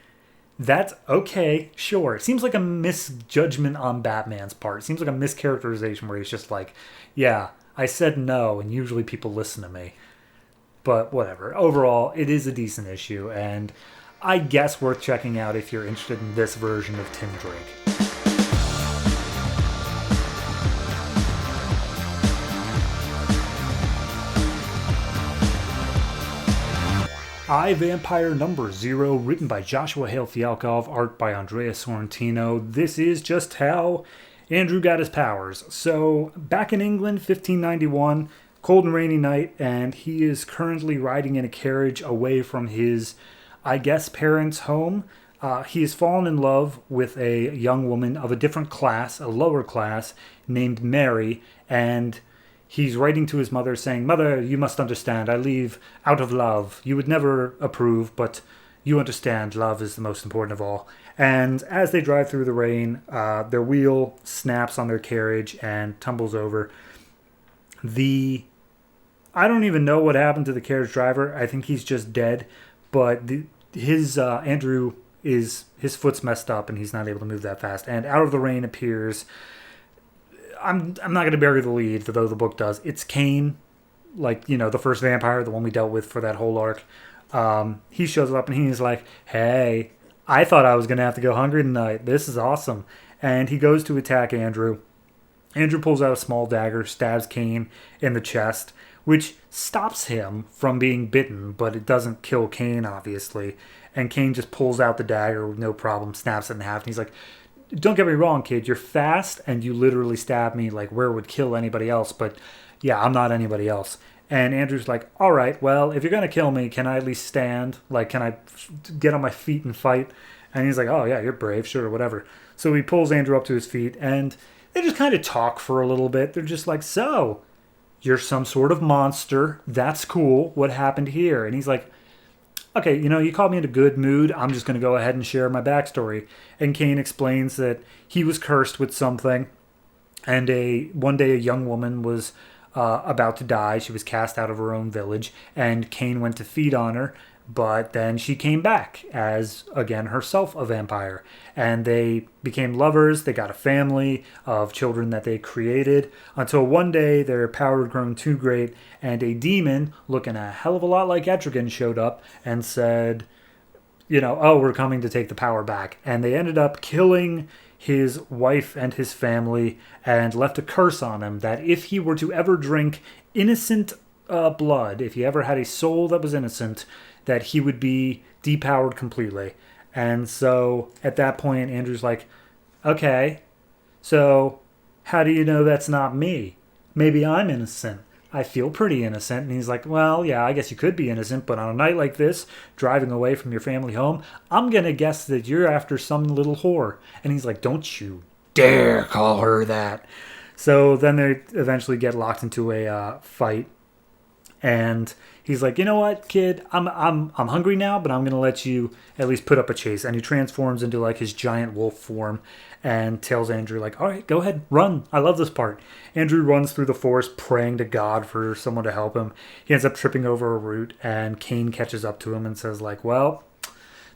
That's okay, sure. It seems like a misjudgment on Batman's part. It seems like a mischaracterization where he's just like, yeah, I said no, and usually people listen to me. But whatever. Overall, it is a decent issue, and I guess worth checking out if you're interested in this version of Tim Drake. I, Vampire number 0, written by Joshua Hale Fialkov, art by Andrea Sorrentino. This is just how Andrew got his powers. So, back in England, 1591, cold and rainy night, and he is currently riding in a carriage away from his, I guess, parents' home. He has fallen in love with a young woman of a different class, a lower class, named Mary, and he's writing to his mother saying, Mother, you must understand, I leave out of love. You would never approve, but you understand love is the most important of all. And as they drive through the rain, their wheel snaps on their carriage and tumbles over. I don't even know what happened to the carriage driver. I think he's just dead. But Andrew his foot's messed up and he's not able to move that fast. And out of the rain appears, I'm not going to bury the lead, though the book does. It's Kane, the first vampire, the one we dealt with for that whole arc. He shows up and he's like, hey, I thought I was going to have to go hungry tonight. This is awesome. And he goes to attack Andrew. Andrew pulls out a small dagger, stabs Kane in the chest, which stops him from being bitten, but it doesn't kill Kane, obviously. And Kane just pulls out the dagger with no problem, snaps it in half, and he's like, don't get me wrong, kid, you're fast, and you literally stab me like where it would kill anybody else, but yeah, I'm not anybody else. And Andrew's like, all right, well, if you're going to kill me, can I at least stand? Like, can I get on my feet and fight? And he's like, oh, yeah, you're brave, sure, whatever. So he pulls Andrew up to his feet, and they just kind of talk for a little bit. They're just like, so, you're some sort of monster. That's cool. What happened here? And he's like, okay, you caught me in a good mood. I'm just going to go ahead and share my backstory. And Kane explains that he was cursed with something. And one day a young woman was about to die. She was cast out of her own village. And Kane went to feed on her. But then she came back as, again, herself a vampire. And they became lovers. They got a family of children that they created. Until one day, their power had grown too great. And a demon, looking a hell of a lot like Etrigan, showed up and said, oh, we're coming to take the power back. And they ended up killing his wife and his family and left a curse on him that if he were to ever drink innocent blood, if he ever had a soul that was innocent, that he would be depowered completely. And so at that point, Andrew's like, okay, so How do you know that's not me? Maybe I'm innocent. I feel pretty innocent. And he's like, well, yeah, I guess you could be innocent, but on a night like this, driving away from your family home, I'm going to guess that you're after some little whore. And he's like, don't you dare call her that. So then they eventually get locked into a fight. And he's like, you know what, kid, I'm hungry now, but I'm going to let you at least put up a chase. And he transforms into like his giant wolf form and tells Andrew, like, all right, go ahead, run. I love this part. Andrew runs through the forest praying to God for someone to help him. He ends up tripping over a root, and Cain catches up to him and says, like, well,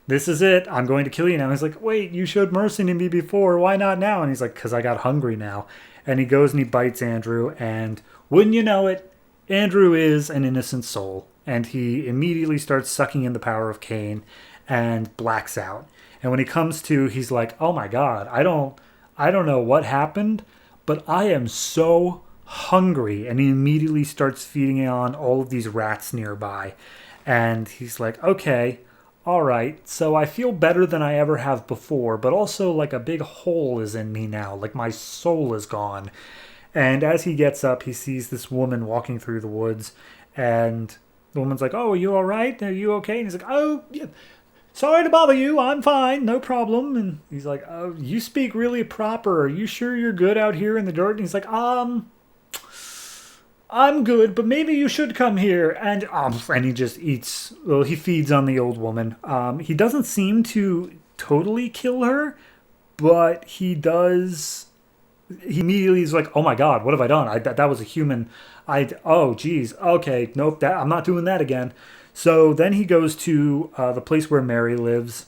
this is it. I'm going to kill you now. And he's like, wait, you showed mercy to me before. Why not now? And he's like, because I got hungry now. And he goes and he bites Andrew, and wouldn't you know it, Andrew is an innocent soul. And he immediately starts sucking in the power of Cain and blacks out. And when he comes to, he's like, oh my God, I don't know what happened, but I am so hungry. And he immediately starts feeding on all of these rats nearby. And he's like, okay, all right, so I feel better than I ever have before, but also like a big hole is in me now, like my soul is gone. And as he gets up, he sees this woman walking through the woods, and the woman's like, oh, are you all right? Are you okay? And he's like, oh, yeah, sorry to bother you. I'm fine. No problem. And he's like, oh, you speak really proper. Are you sure you're good out here in the dirt? And he's like, I'm good, but maybe you should come here. And he just eats, well, he feeds on the old woman. He doesn't seem to totally kill her, but he does. He immediately is like, oh my God, what have I done? That was a human. Oh, geez. Okay, nope, I'm not doing that again. So then he goes to the place where Mary lives,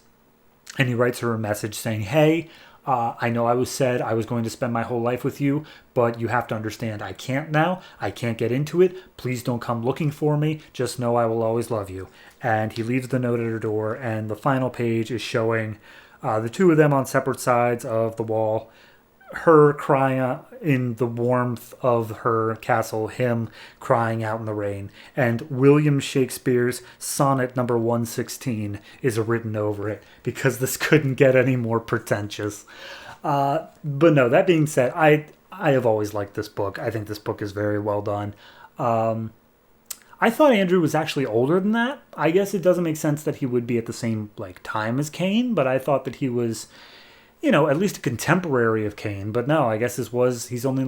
and he writes her a message saying, hey, I know I said I was going to spend my whole life with you, but you have to understand I can't now. I can't get into it. Please don't come looking for me. Just know I will always love you. And he leaves the note at her door, and the final page is showing the two of them on separate sides of the wall, her crying in the warmth of her castle, him crying out in the rain, and William Shakespeare's sonnet number 116 is written over it, because this couldn't get any more pretentious. But no, that being said, I have always liked this book. I think this book is very well done. I thought Andrew was actually older than that. I guess it doesn't make sense that he would be at the same time as Cain, but I thought that he was, at least a contemporary of Cain. But no, I guess he's only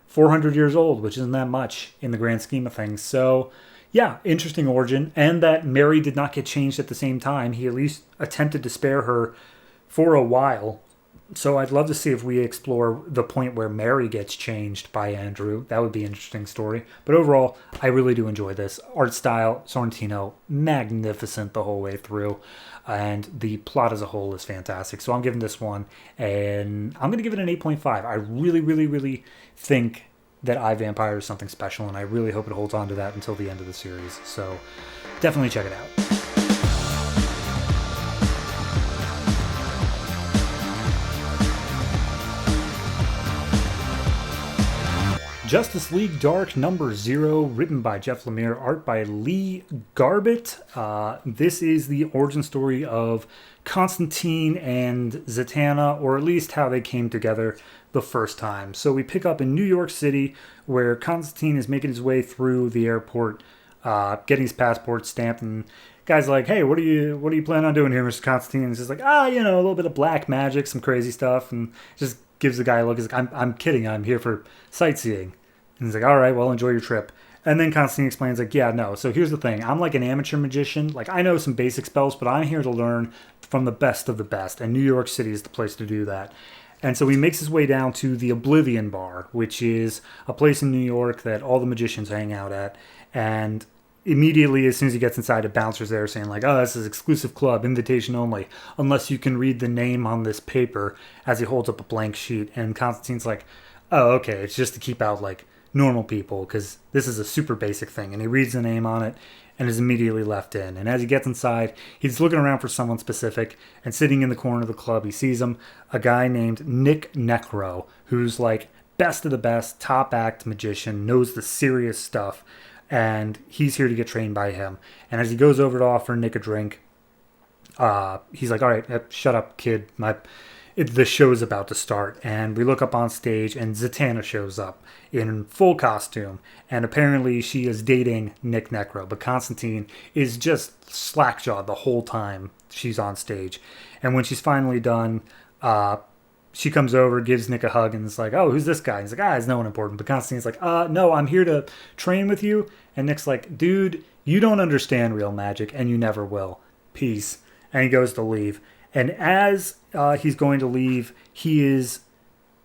400 years old, which isn't that much in the grand scheme of things. So yeah, interesting origin. And that Mary did not get changed at the same time. He at least attempted to spare her for a while. So I'd love to see if we explore the point where Mary gets changed by Andrew. That would be an interesting story. But overall, I really do enjoy this. Art style, Sorrentino, magnificent the whole way through. And the plot as a whole is fantastic. So I'm giving this one, and I'm going to give it an 8.5. I really, really, really think that iVampire is something special, and I really hope it holds on to that until the end of the series. So definitely check it out. Justice League Dark number 0, written by Jeff Lemire, art by Lee Garbett. This is the origin story of Constantine and Zatanna, or at least how they came together the first time. So we pick up in New York City, where Constantine is making his way through the airport, getting his passport stamped, and guy's like, hey, what do you plan on doing here, Mr. Constantine? And he's just like, a little bit of black magic, some crazy stuff, and just gives the guy a look. He's like, I'm kidding, I'm here for sightseeing. And he's like, all right, well, enjoy your trip. And then Constantine explains, yeah, no. So here's the thing. I'm like an amateur magician. I know some basic spells, but I'm here to learn from the best of the best. And New York City is the place to do that. And so he makes his way down to the Oblivion Bar, which is a place in New York that all the magicians hang out at. And immediately, as soon as he gets inside, a bouncer's there saying, this is exclusive club, invitation only, unless you can read the name on this paper, as he holds up a blank sheet. And Constantine's like, oh, okay, it's just to keep out, normal people, because this is a super basic thing. And he reads the name on it and is immediately left in. And as he gets inside, he's looking around for someone specific, and sitting in the corner of the club, he sees a guy named Nick Necro, who's best of the best, top act magician, knows the serious stuff, and he's here to get trained by him. And as he goes over to offer Nick a drink, he's like, all right, shut up, kid. the show's about to start, and we look up on stage, and Zatanna shows up in full costume, and apparently she is dating Nick Necro, but Constantine is just slackjawed the whole time she's on stage. And when she's finally done, she comes over, gives Nick a hug, and is like, oh, who's this guy? And he's like, it's no one important. But Constantine's like, no, I'm here to train with you. And Nick's like, dude, you don't understand real magic, and you never will. Peace. And he goes to leave. And as he's going to leave, he is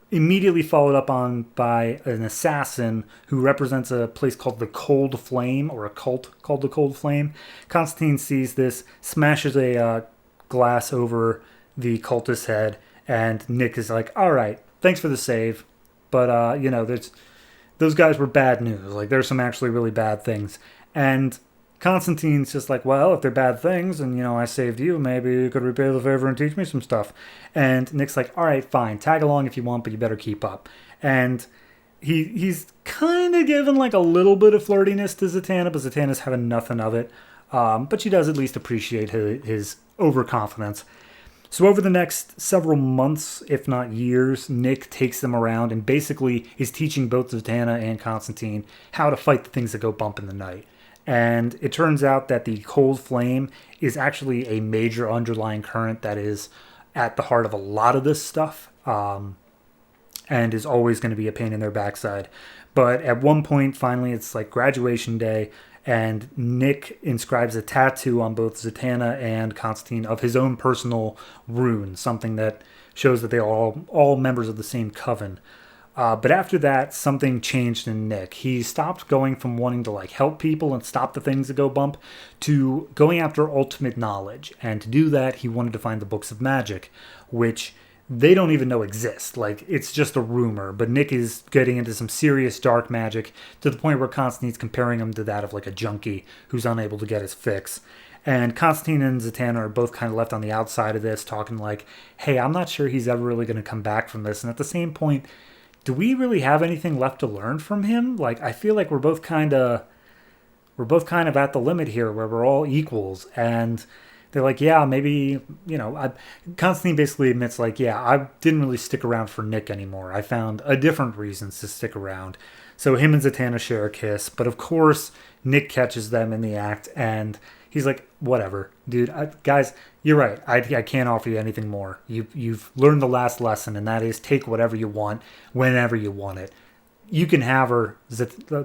immediately followed up on by an assassin who represents a place called the Cold Flame, or a cult called the Cold Flame. Constantine sees this, smashes a glass over the cultist's head, and Nick is like, all right, thanks for the save, but those guys were bad news. Like, there's some actually really bad things. And Constantine's just like, well, if they're bad things and, I saved you, maybe you could repay the favor and teach me some stuff. And Nick's like, all right, fine, tag along if you want, but you better keep up. And he's kind of given like a little bit of flirtiness to Zatanna, but Zatanna's having nothing of it. But she does at least appreciate his overconfidence. So over the next several months, if not years, Nick takes them around and basically is teaching both Zatanna and Constantine how to fight the things that go bump in the night. And it turns out that the Cold Flame is actually a major underlying current that is at the heart of a lot of this stuff, and is always going to be a pain in their backside. But at one point, finally, it's like graduation day, and Nick inscribes a tattoo on both Zatanna and Constantine of his own personal rune, something that shows that they are all members of the same coven. But after that, something changed in Nick. He stopped going from wanting to like help people and stop the things that go bump to going after ultimate knowledge. And to do that, he wanted to find the books of magic, which they don't even know exist. Like, it's just a rumor. But Nick is getting into some serious dark magic to the point where Constantine's comparing him to that of like a junkie who's unable to get his fix. And Constantine and Zatanna are both kind of left on the outside of this, talking like, hey, I'm not sure he's ever really going to come back from this. And at the same point, do we really have anything left to learn from him? Like, I feel like we're both kind of at the limit here where we're all equals. And they're like, yeah, maybe, Constantine basically admits like, yeah, I didn't really stick around for Nick anymore. I found a different reasons to stick around. So him and Zatanna share a kiss. But of course, Nick catches them in the act, and he's like, whatever, dude, guys, you're right. I can't offer you anything more. You've learned the last lesson, and that is take whatever you want, whenever you want it. You can have her,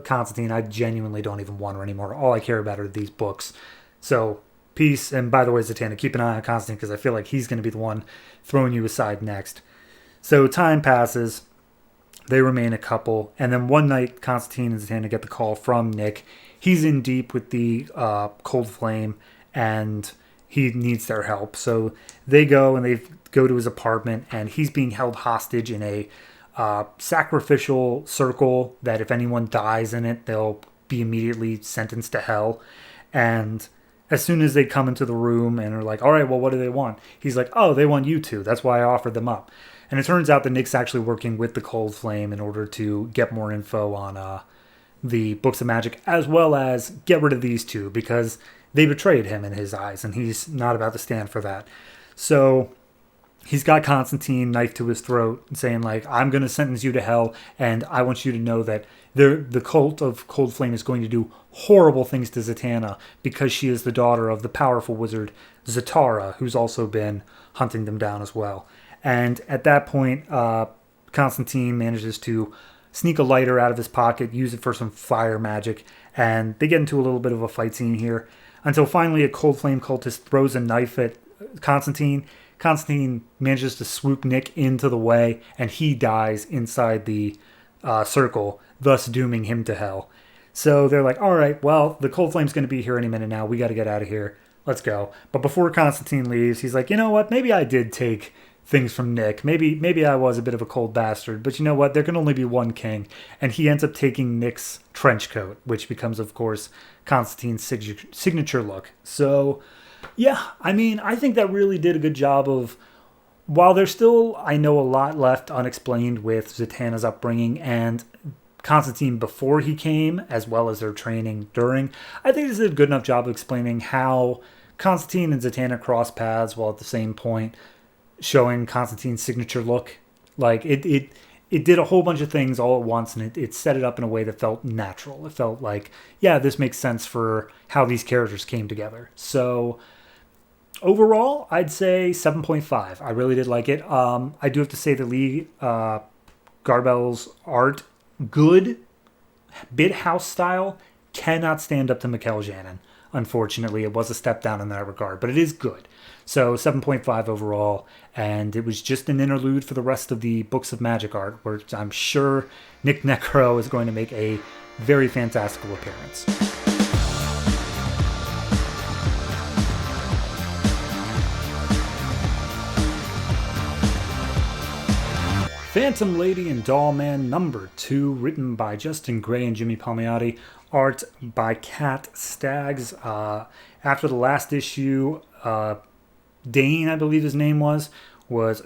Constantine. I genuinely don't even want her anymore. All I care about are these books. So, peace. And by the way, Zatanna, keep an eye on Constantine, because I feel like he's going to be the one throwing you aside next. So time passes. They remain a couple. And then one night, Constantine and Zatanna get the call from Nick. He's in deep with the Cold Flame, and he needs their help. So they go and they go to his apartment, and he's being held hostage in a sacrificial circle that if anyone dies in it, they'll be immediately sentenced to hell. And as soon as they come into the room and are like, all right, well, what do they want? He's like, oh, they want you two. That's why I offered them up. And it turns out that Nick's actually working with the Cold Flame in order to get more info on the books of magic, as well as get rid of these two, because they betrayed him in his eyes, and he's not about to stand for that. So he's got Constantine knifed to his throat, saying like, I'm going to sentence you to hell, and I want you to know that the cult of Cold Flame is going to do horrible things to Zatanna because she is the daughter of the powerful wizard Zatara, who's also been hunting them down as well. And at that point, Constantine manages to sneak a lighter out of his pocket, use it for some fire magic, and they get into a little bit of a fight scene here, until finally a Cold Flame cultist throws a knife at Constantine. Constantine manages to swoop Nick into the way, and he dies inside the circle, thus dooming him to hell. So they're like, all right, well, the Cold Flame's going to be here any minute now. We got to get out of here. Let's go. But before Constantine leaves, he's like, you know what? Maybe I did take things from Nick. Maybe I was a bit of a cold bastard, but you know what? There can only be one king. And he ends up taking Nick's trench coat, which becomes, of course, Constantine's signature look. So, yeah, I mean, I think that really did a good job of, while there's still, I know, a lot left unexplained with Zatanna's upbringing and Constantine before he came, as well as their training during, I think this did a good enough job of explaining how Constantine and Zatanna cross paths while at the same point showing Constantine's signature look. Like, it did a whole bunch of things all at once, and it set it up in a way that felt natural. It felt like, yeah, this makes sense for how these characters came together. So overall, I'd say 7.5. I really did like it. I do have to say the Lee Garbell's art, good, bit house style, cannot stand up to Mikkel Janin. Unfortunately, it was a step down in that regard, but it is good. So 7.5 overall, and it was just an interlude for the rest of the Books of Magic art, where I'm sure Nick Necro is going to make a very fantastical appearance. Phantom Lady and Doll Man number 2, written by Justin Gray and Jimmy Palmiotti, art by Kat Staggs. After the last issue, Dane, I believe his name was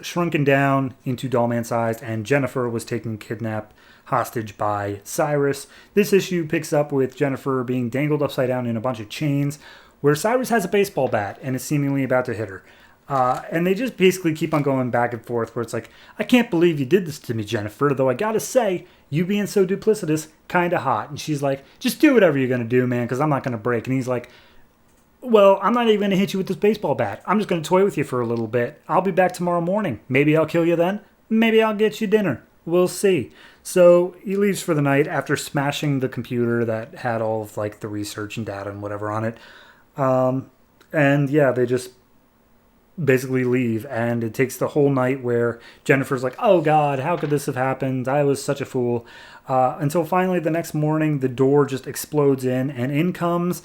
shrunken down into dollman sized, and Jennifer was taken kidnapped hostage by Cyrus. This issue picks up with Jennifer being dangled upside down in a bunch of chains, where Cyrus has a baseball bat and is seemingly about to hit her. And they just basically keep on going back and forth, where it's like, I can't believe you did this to me, Jennifer, though I gotta say, you being so duplicitous, kinda hot. And she's like, just do whatever you're gonna do, man, because I'm not gonna break. And he's like, well, I'm not even going to hit you with this baseball bat. I'm just going to toy with you for a little bit. I'll be back tomorrow morning. Maybe I'll kill you then. Maybe I'll get you dinner. We'll see. So he leaves for the night after smashing the computer that had all of like the research and data and whatever on it. And yeah, they just basically leave. And it takes the whole night where Jennifer's like, oh God, how could this have happened? I was such a fool. Until finally the next morning, the door just explodes in, and in comes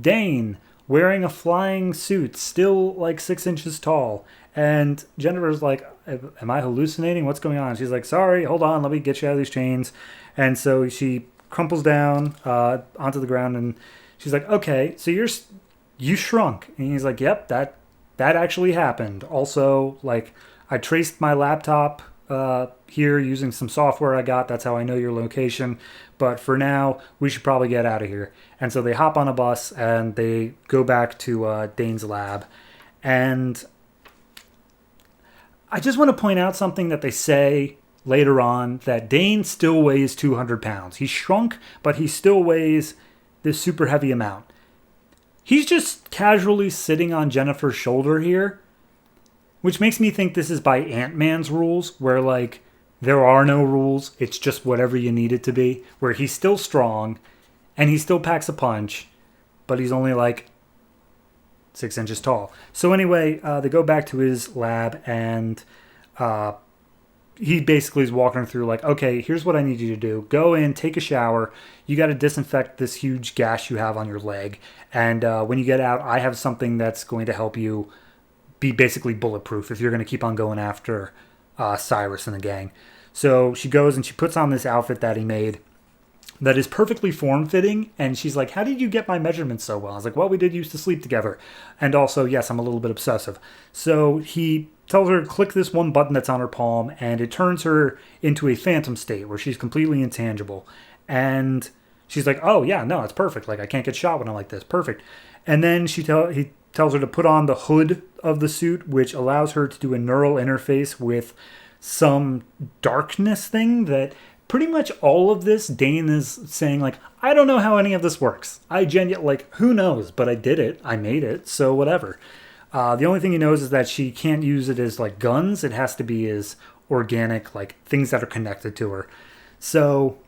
Dane, wearing a flying suit, still like 6 inches tall. And Jennifer's like, am I hallucinating? What's going on? She's like, sorry, hold on, let me get you out of these chains. And so she crumples down onto the ground, and she's like, okay, so you shrunk. And he's like, yep, that actually happened. Also, like, I traced my laptop here using some software I got. That's how I know your location. But for now, we should probably get out of here. And so they hop on a bus and they go back to Dane's lab. And I just want to point out something that they say later on, that Dane still weighs 200 pounds. He's shrunk, but he still weighs this super heavy amount. He's just casually sitting on Jennifer's shoulder here, which makes me think this is by Ant-Man's rules, where like there are no rules. It's just whatever you need it to be, where he's still strong and he still packs a punch, but he's only like 6 inches tall. So anyway, they go back to his lab, and he basically is walking through like, okay, here's what I need you to do. Go in, take a shower. You got to disinfect this huge gash you have on your leg. And when you get out, I have something that's going to help you be basically bulletproof if you're going to keep on going after Cyrus and the gang. So she goes and she puts on this outfit that he made that is perfectly form-fitting. And she's like, how did you get my measurements so well? I was like, well, we did used to sleep together. And also, yes, I'm a little bit obsessive. So he tells her to click this one button that's on her palm, and it turns her into a phantom state where she's completely intangible. And she's like, oh, yeah, no, it's perfect. Like, I can't get shot when I'm like this. Perfect. And then he tells her to put on the hood of the suit, which allows her to do a neural interface with some darkness thing that pretty much all of this, Dane is saying, like, I don't know how any of this works. Like, who knows? But I did it. I made it. So whatever. The only thing he knows is that she can't use it as, like, guns. It has to be as organic, like, things that are connected to her. So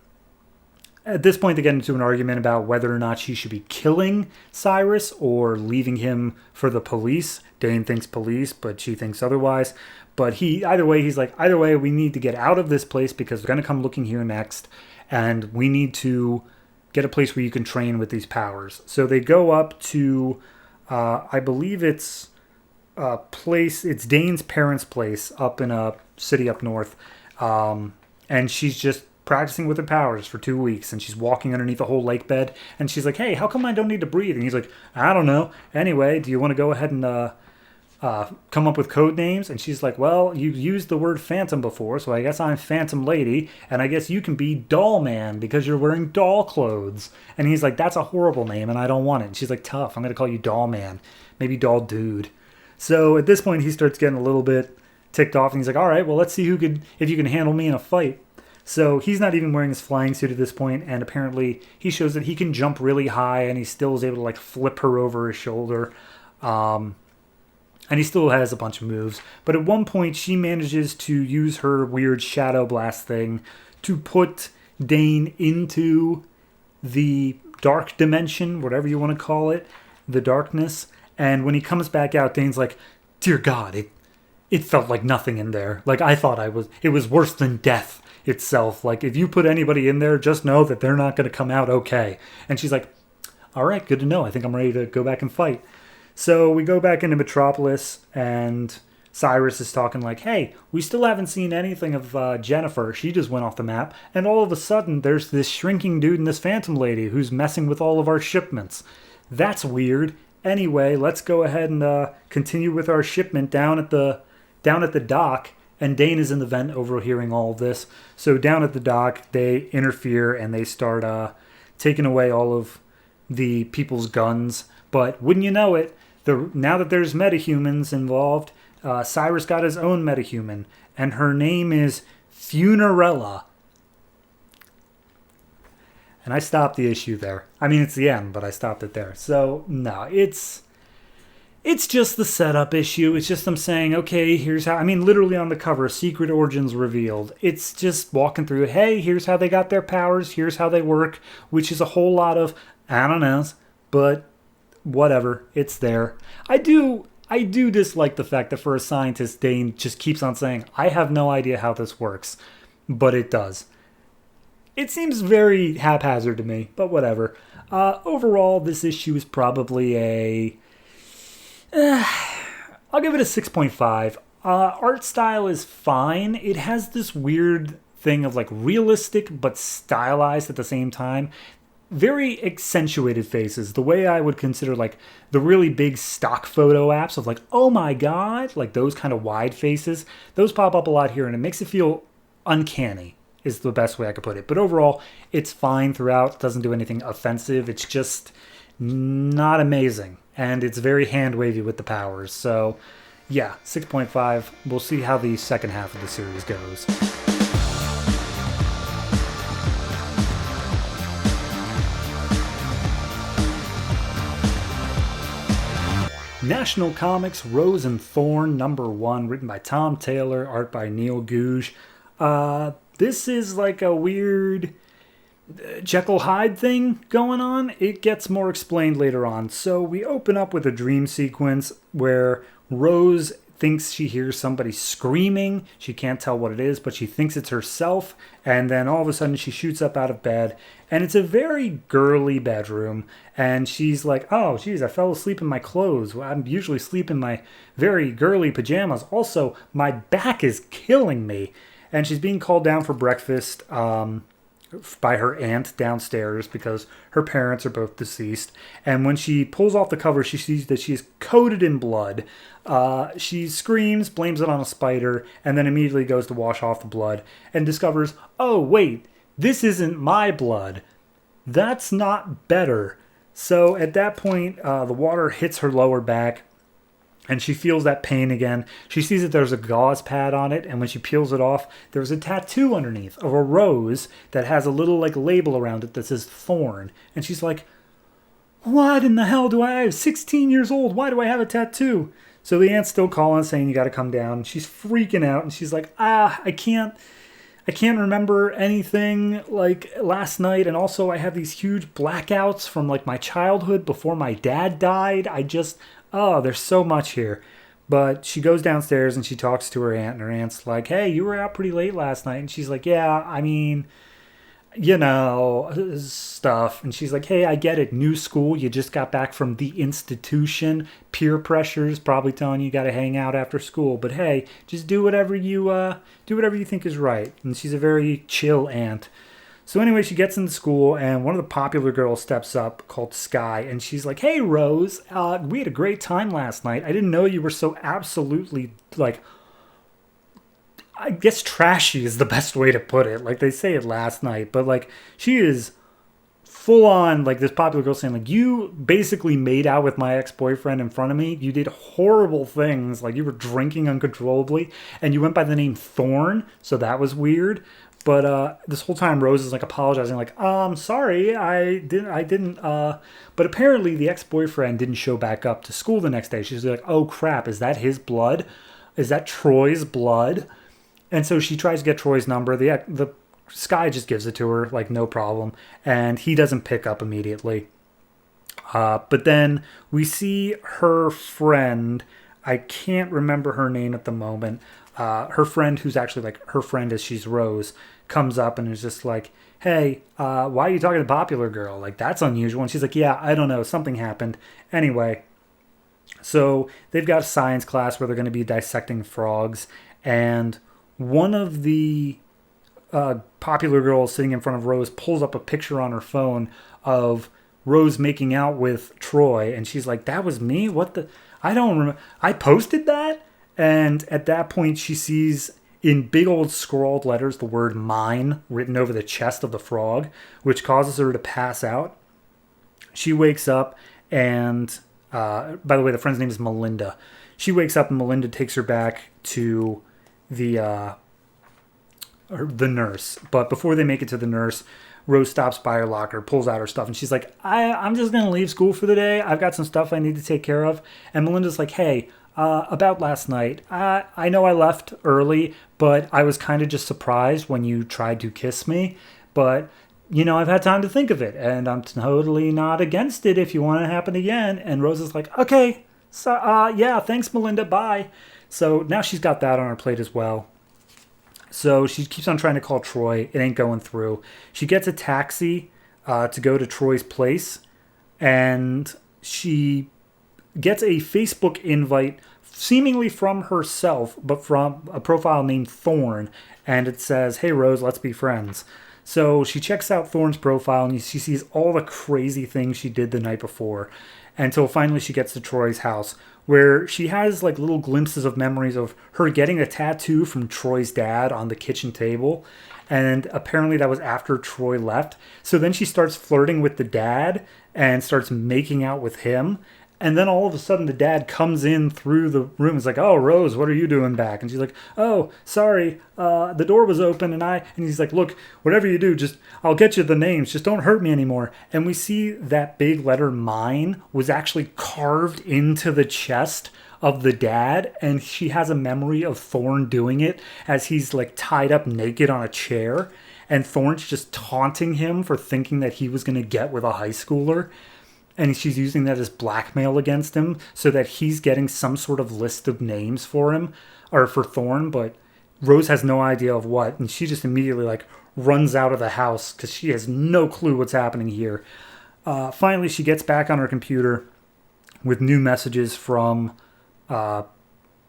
at this point, they get into an argument about whether or not she should be killing Cyrus or leaving him for the police. Dane thinks police, but she thinks otherwise. But either way, we need to get out of this place because they're going to come looking here next. And we need to get a place where you can train with these powers. So they go up to, I believe it's it's Dane's parents' place up in a city up north. And she's just practicing with her powers for 2 weeks, and she's walking underneath a whole lake bed, and she's like, hey, how come I don't need to breathe? And he's like, I don't know. Anyway, do you want to go ahead and come up with code names? And she's like, well, you've used the word phantom before, so I guess I'm Phantom Lady, and I guess you can be Doll Man because you're wearing doll clothes. And he's like, that's a horrible name, and I don't want it. And she's like, tough, I'm going to call you Doll Man, maybe Doll Dude. So at this point, he starts getting a little bit ticked off, and he's like, all right, well, let's see if you can handle me in a fight. So he's not even wearing his flying suit at this point, and apparently he shows that he can jump really high, and he still is able to like flip her over his shoulder. And he still has a bunch of moves. But at one point, she manages to use her weird shadow blast thing to put Dane into the dark dimension, whatever you want to call it, the darkness. And when he comes back out, Dane's like, dear God, it felt like nothing in there. Like, I thought it was worse than death itself. Like, if you put anybody in there, just know that they're not going to come out okay. And she's like, all right, good to know. I think I'm ready to go back and fight. So we go back into Metropolis, and Cyrus is talking like, hey, we still haven't seen anything of Jennifer. She just went off the map. And all of a sudden, there's this shrinking dude and this phantom lady who's messing with all of our shipments. That's weird. Anyway, let's go ahead and continue with our shipment down at the dock. And Dane is in the vent overhearing all of this. So down at the dock, they interfere and they start taking away all of the people's guns. But wouldn't you know it, now that there's metahumans involved, Cyrus got his own metahuman. And her name is Funerella. And I stopped the issue there. I mean, it's the end, but I stopped it there. So, no, it's just the setup issue. It's just them saying, okay, here's how... I mean, literally on the cover, Secret Origins revealed. It's just walking through, hey, here's how they got their powers, here's how they work, which is a whole lot of, I don't know, but whatever, it's there. I do dislike the fact that for a scientist, Dane just keeps on saying, I have no idea how this works, but it does. It seems very haphazard to me, but whatever. Overall, this issue is probably I'll give it a 6.5. Art style is fine. It has this weird thing of like realistic but stylized at the same time. Very accentuated faces. The way I would consider like the really big stock photo apps of like, oh my God, like those kind of wide faces. Those pop up a lot here and it makes it feel uncanny is the best way I could put it. But overall, it's fine throughout. It doesn't do anything offensive. It's just not amazing. And it's very hand-wavy with the powers. So, yeah, 6.5. We'll see how the second half of the series goes. National Comics Rose and Thorn #1, written by Tom Taylor, art by Neil Gouge. This is like a weird Jekyll Hyde thing going on. It gets more explained later on. So we open up with a dream sequence where Rose thinks she hears somebody screaming. She can't tell what it is, but she thinks it's herself. And then all of a sudden she shoots up out of bed. And it's a very girly bedroom. And she's like, oh, geez, I fell asleep in my clothes. I usually sleep in my very girly pajamas. Also, my back is killing me. And she's being called down for breakfast by her aunt downstairs because her parents are both deceased. And when she pulls off the cover, she sees that she is coated in blood. She screams, blames it on a spider, and then immediately goes to wash off the blood and discovers, oh, wait, this isn't my blood. That's not better. So at that point, the water hits her lower back. And she feels that pain again. She sees that there's a gauze pad on it, and when she peels it off, there's a tattoo underneath of a rose that has a little like label around it that says Thorn. And she's like, what in the hell do I have? 16 years old. Why do I have a tattoo? So the aunt's still calling, saying you got to come down. And she's freaking out, and she's like, I can't remember anything like last night. And also I have these huge blackouts from like my childhood before my dad died. There's so much here. But she goes downstairs and she talks to her aunt, and her aunt's like, hey, you were out pretty late last night. And she's like, yeah, I mean, you know, stuff. And she's like, hey, I get it. New school. You just got back from the institution. Peer pressure's probably telling you got to hang out after school. But hey, just do whatever you think is right. And she's a very chill aunt. So anyway, she gets into school, and one of the popular girls steps up called Sky, and she's like, hey, Rose, we had a great time last night. I didn't know you were so absolutely, like, I guess trashy is the best way to put it. Like, they say it last night, but, like, she is full on, like, this popular girl saying, like, you basically made out with my ex-boyfriend in front of me. You did horrible things. Like, you were drinking uncontrollably, and you went by the name Thorn, so that was weird. But this whole time, Rose is, like, apologizing, like, sorry, I didn't, but apparently the ex-boyfriend didn't show back up to school the next day. She's like, oh, crap, is that his blood? Is that Troy's blood? And so she tries to get Troy's number. The Sky just gives it to her, like, no problem. And he doesn't pick up immediately. But then we see her friend. I can't remember her name at the moment. Her friend, who's actually, like, her friend as she's Rose, comes up and is just like, hey, why are you talking to Popular Girl? Like, that's unusual. And she's like, yeah, I don't know. Something happened. Anyway, so they've got a science class where they're going to be dissecting frogs. And one of the Popular Girls sitting in front of Rose pulls up a picture on her phone of Rose making out with Troy. And she's like, that was me? What the? I don't remember. I posted that? And at that point, she sees in big old scrawled letters the word mine written over the chest of the frog, which causes her to pass out. She wakes up and, by the way, the friend's name is Melinda. She wakes up and Melinda takes her back to the nurse. But before they make it to the nurse, Rose stops by her locker, pulls out her stuff, and she's like, I'm just going to leave school for the day. I've got some stuff I need to take care of. And Melinda's like, hey, about last night, I know I left early, but I was kind of just surprised when you tried to kiss me. But, you know, I've had time to think of it, and I'm totally not against it if you want it to happen again. And Rose is like, okay, so, yeah, thanks, Melinda, bye. So now she's got that on her plate as well. So she keeps on trying to call Troy. It ain't going through. She gets a taxi to go to Troy's place, and she gets a Facebook invite seemingly from herself, but from a profile named Thorn, and it says, hey, Rose, let's be friends. So she checks out Thorn's profile, and she sees all the crazy things she did the night before, until finally she gets to Troy's house, where she has like little glimpses of memories of her getting a tattoo from Troy's dad on the kitchen table. And apparently that was after Troy left. So then she starts flirting with the dad and starts making out with him. And then all of a sudden the dad comes in through the room. It's like, oh, Rose, what are you doing back? And she's like, oh, sorry, the door was open. And he's like, look, whatever you do, just, I'll get you the names. Just don't hurt me anymore. And we see that big letter mine was actually carved into the chest of the dad. And she has a memory of Thorn doing it as he's like tied up naked on a chair. And Thorn's just taunting him for thinking that he was going to get with a high schooler. And she's using that as blackmail against him so that he's getting some sort of list of names for him, or for Thorn, but Rose has no idea of what. And she just immediately like runs out of the house because she has no clue what's happening here. Finally, she gets back on her computer with new messages from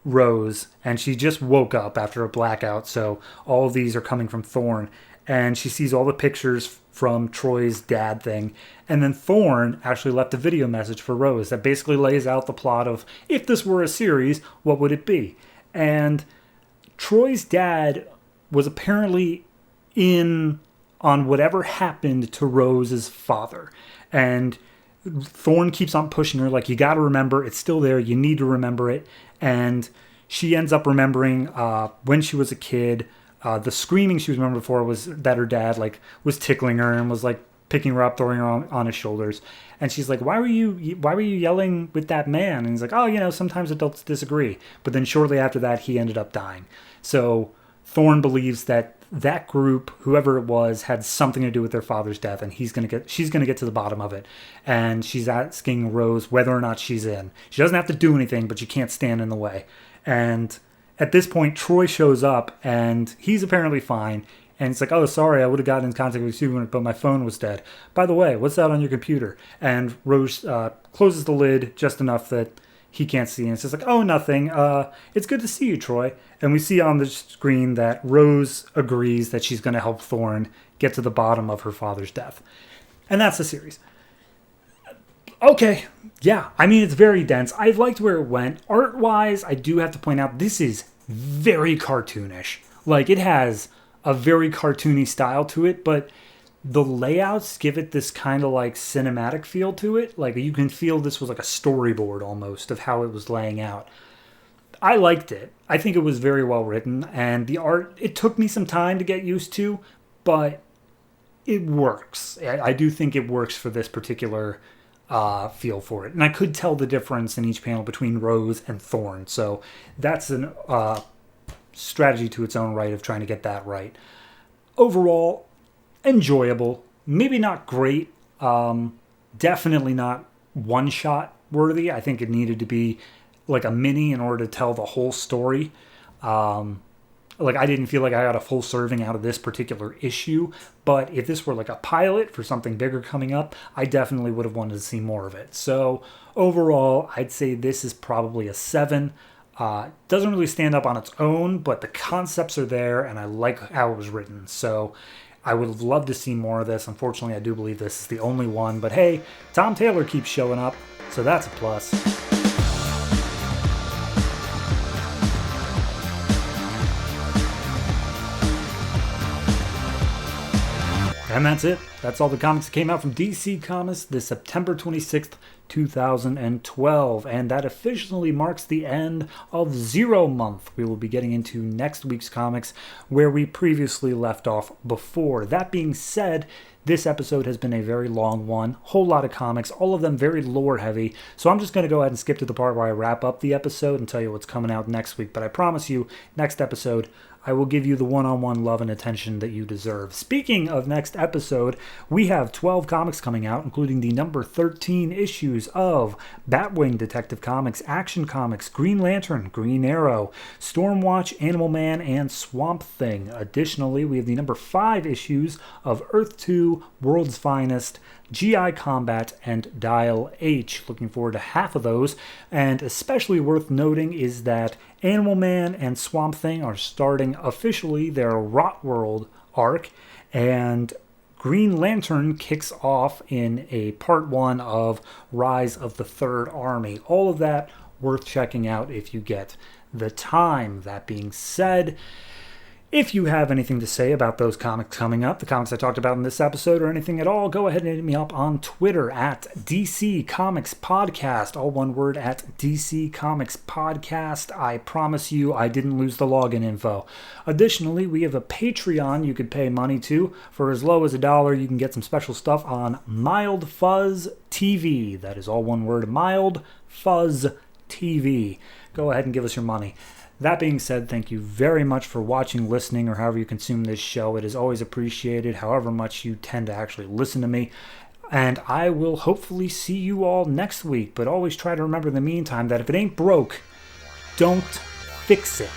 Rose, and she just woke up after a blackout. So all of these are coming from Thorn. And she sees all the pictures from Troy's dad thing. And then Thorn actually left a video message for Rose that basically lays out the plot of, if this were a series, what would it be? And Troy's dad was apparently in on whatever happened to Rose's father. And Thorn keeps on pushing her, like, you got to remember, it's still there, you need to remember it. And she ends up remembering when she was a kid, the screaming she was remembered for was that her dad like was tickling her and was like picking her up, throwing her on his shoulders. And she's like, why were you yelling with that man? And he's like, oh, you know, sometimes adults disagree. But then shortly after that, he ended up dying. So Thorn believes that that group, whoever it was, had something to do with their father's death, and she's going to get to the bottom of it. And she's asking Rose whether or not she's in. She doesn't have to do anything, but she can't stand in the way. And at this point, Troy shows up, and he's apparently fine. And it's like, oh, sorry, I would have gotten in contact with you, but my phone was dead. By the way, what's that on your computer? And Rose closes the lid just enough that he can't see. And it's just like, oh, nothing. It's good to see you, Troy. And we see on the screen that Rose agrees that she's going to help Thorn get to the bottom of her father's death. And that's the series. Okay, yeah, I mean, it's very dense. I liked where it went. Art-wise, I do have to point out, this is very cartoonish. Like, it has a very cartoony style to it, but The layouts give it this kind of like cinematic feel to it. Like you can feel this was like a storyboard almost of how it was laying out. I liked it. I think it was very well written, and the art, it took me some time to get used to, but it works. I do think it works for this particular feel for it. And I could tell the difference in each panel between Rose and Thorn. So that's an strategy to its own right of trying to get that right. Overall, enjoyable. Maybe not great. Definitely not one-shot worthy. I think it needed to be like a mini in order to tell the whole story. Like I didn't feel like I got a full serving out of this particular issue, but if this were like a pilot for something bigger coming up, I definitely would have wanted to see more of it. So overall, I'd say this is probably a 7. Doesn't really stand up on its own, but the concepts are there, and I like how it was written. So I would love to see more of this. Unfortunately, I do believe this is the only one, but hey, Tom Taylor keeps showing up, so that's a plus. And that's it. That's all the comics that came out from DC Comics this September 26th, 2012. And that officially marks the end of Zero Month. We will be getting into next week's comics where we previously left off before. That being said, this episode has been a very long one. Whole lot of comics, all of them very lore heavy. So I'm just going to go ahead and skip to the part where I wrap up the episode and tell you what's coming out next week. But I promise you, next episode, I will give you the one-on-one love and attention that you deserve. Speaking of next episode, we have 12 comics coming out, including the number 13 issues of Batwing Detective Comics, Action Comics, Green Lantern, Green Arrow, Stormwatch, Animal Man, and Swamp Thing. Additionally, we have the number 5 issues of Earth 2, World's Finest, GI Combat, and Dial H. Looking forward to half of those. And especially worth noting is that Animal Man and Swamp Thing are starting officially their Rot World arc, and Green Lantern kicks off in a part 1 of Rise of the Third Army. All of that worth checking out if you get the time. That being said, if you have anything to say about those comics coming up, the comics I talked about in this episode, or anything at all, go ahead and hit me up on Twitter at DC Comics Podcast, all one word, at DC Comics Podcast. I promise you I didn't lose the login info. Additionally, we have a Patreon you could pay money to. For as low as $1, you can get some special stuff on Mild Fuzz TV. That is all one word, Mild Fuzz TV. Go ahead and give us your money. That being said, thank you very much for watching, listening, or however you consume this show. It is always appreciated, however much you tend to actually listen to me. And I will hopefully see you all next week. But always try to remember in the meantime that if it ain't broke, don't fix it.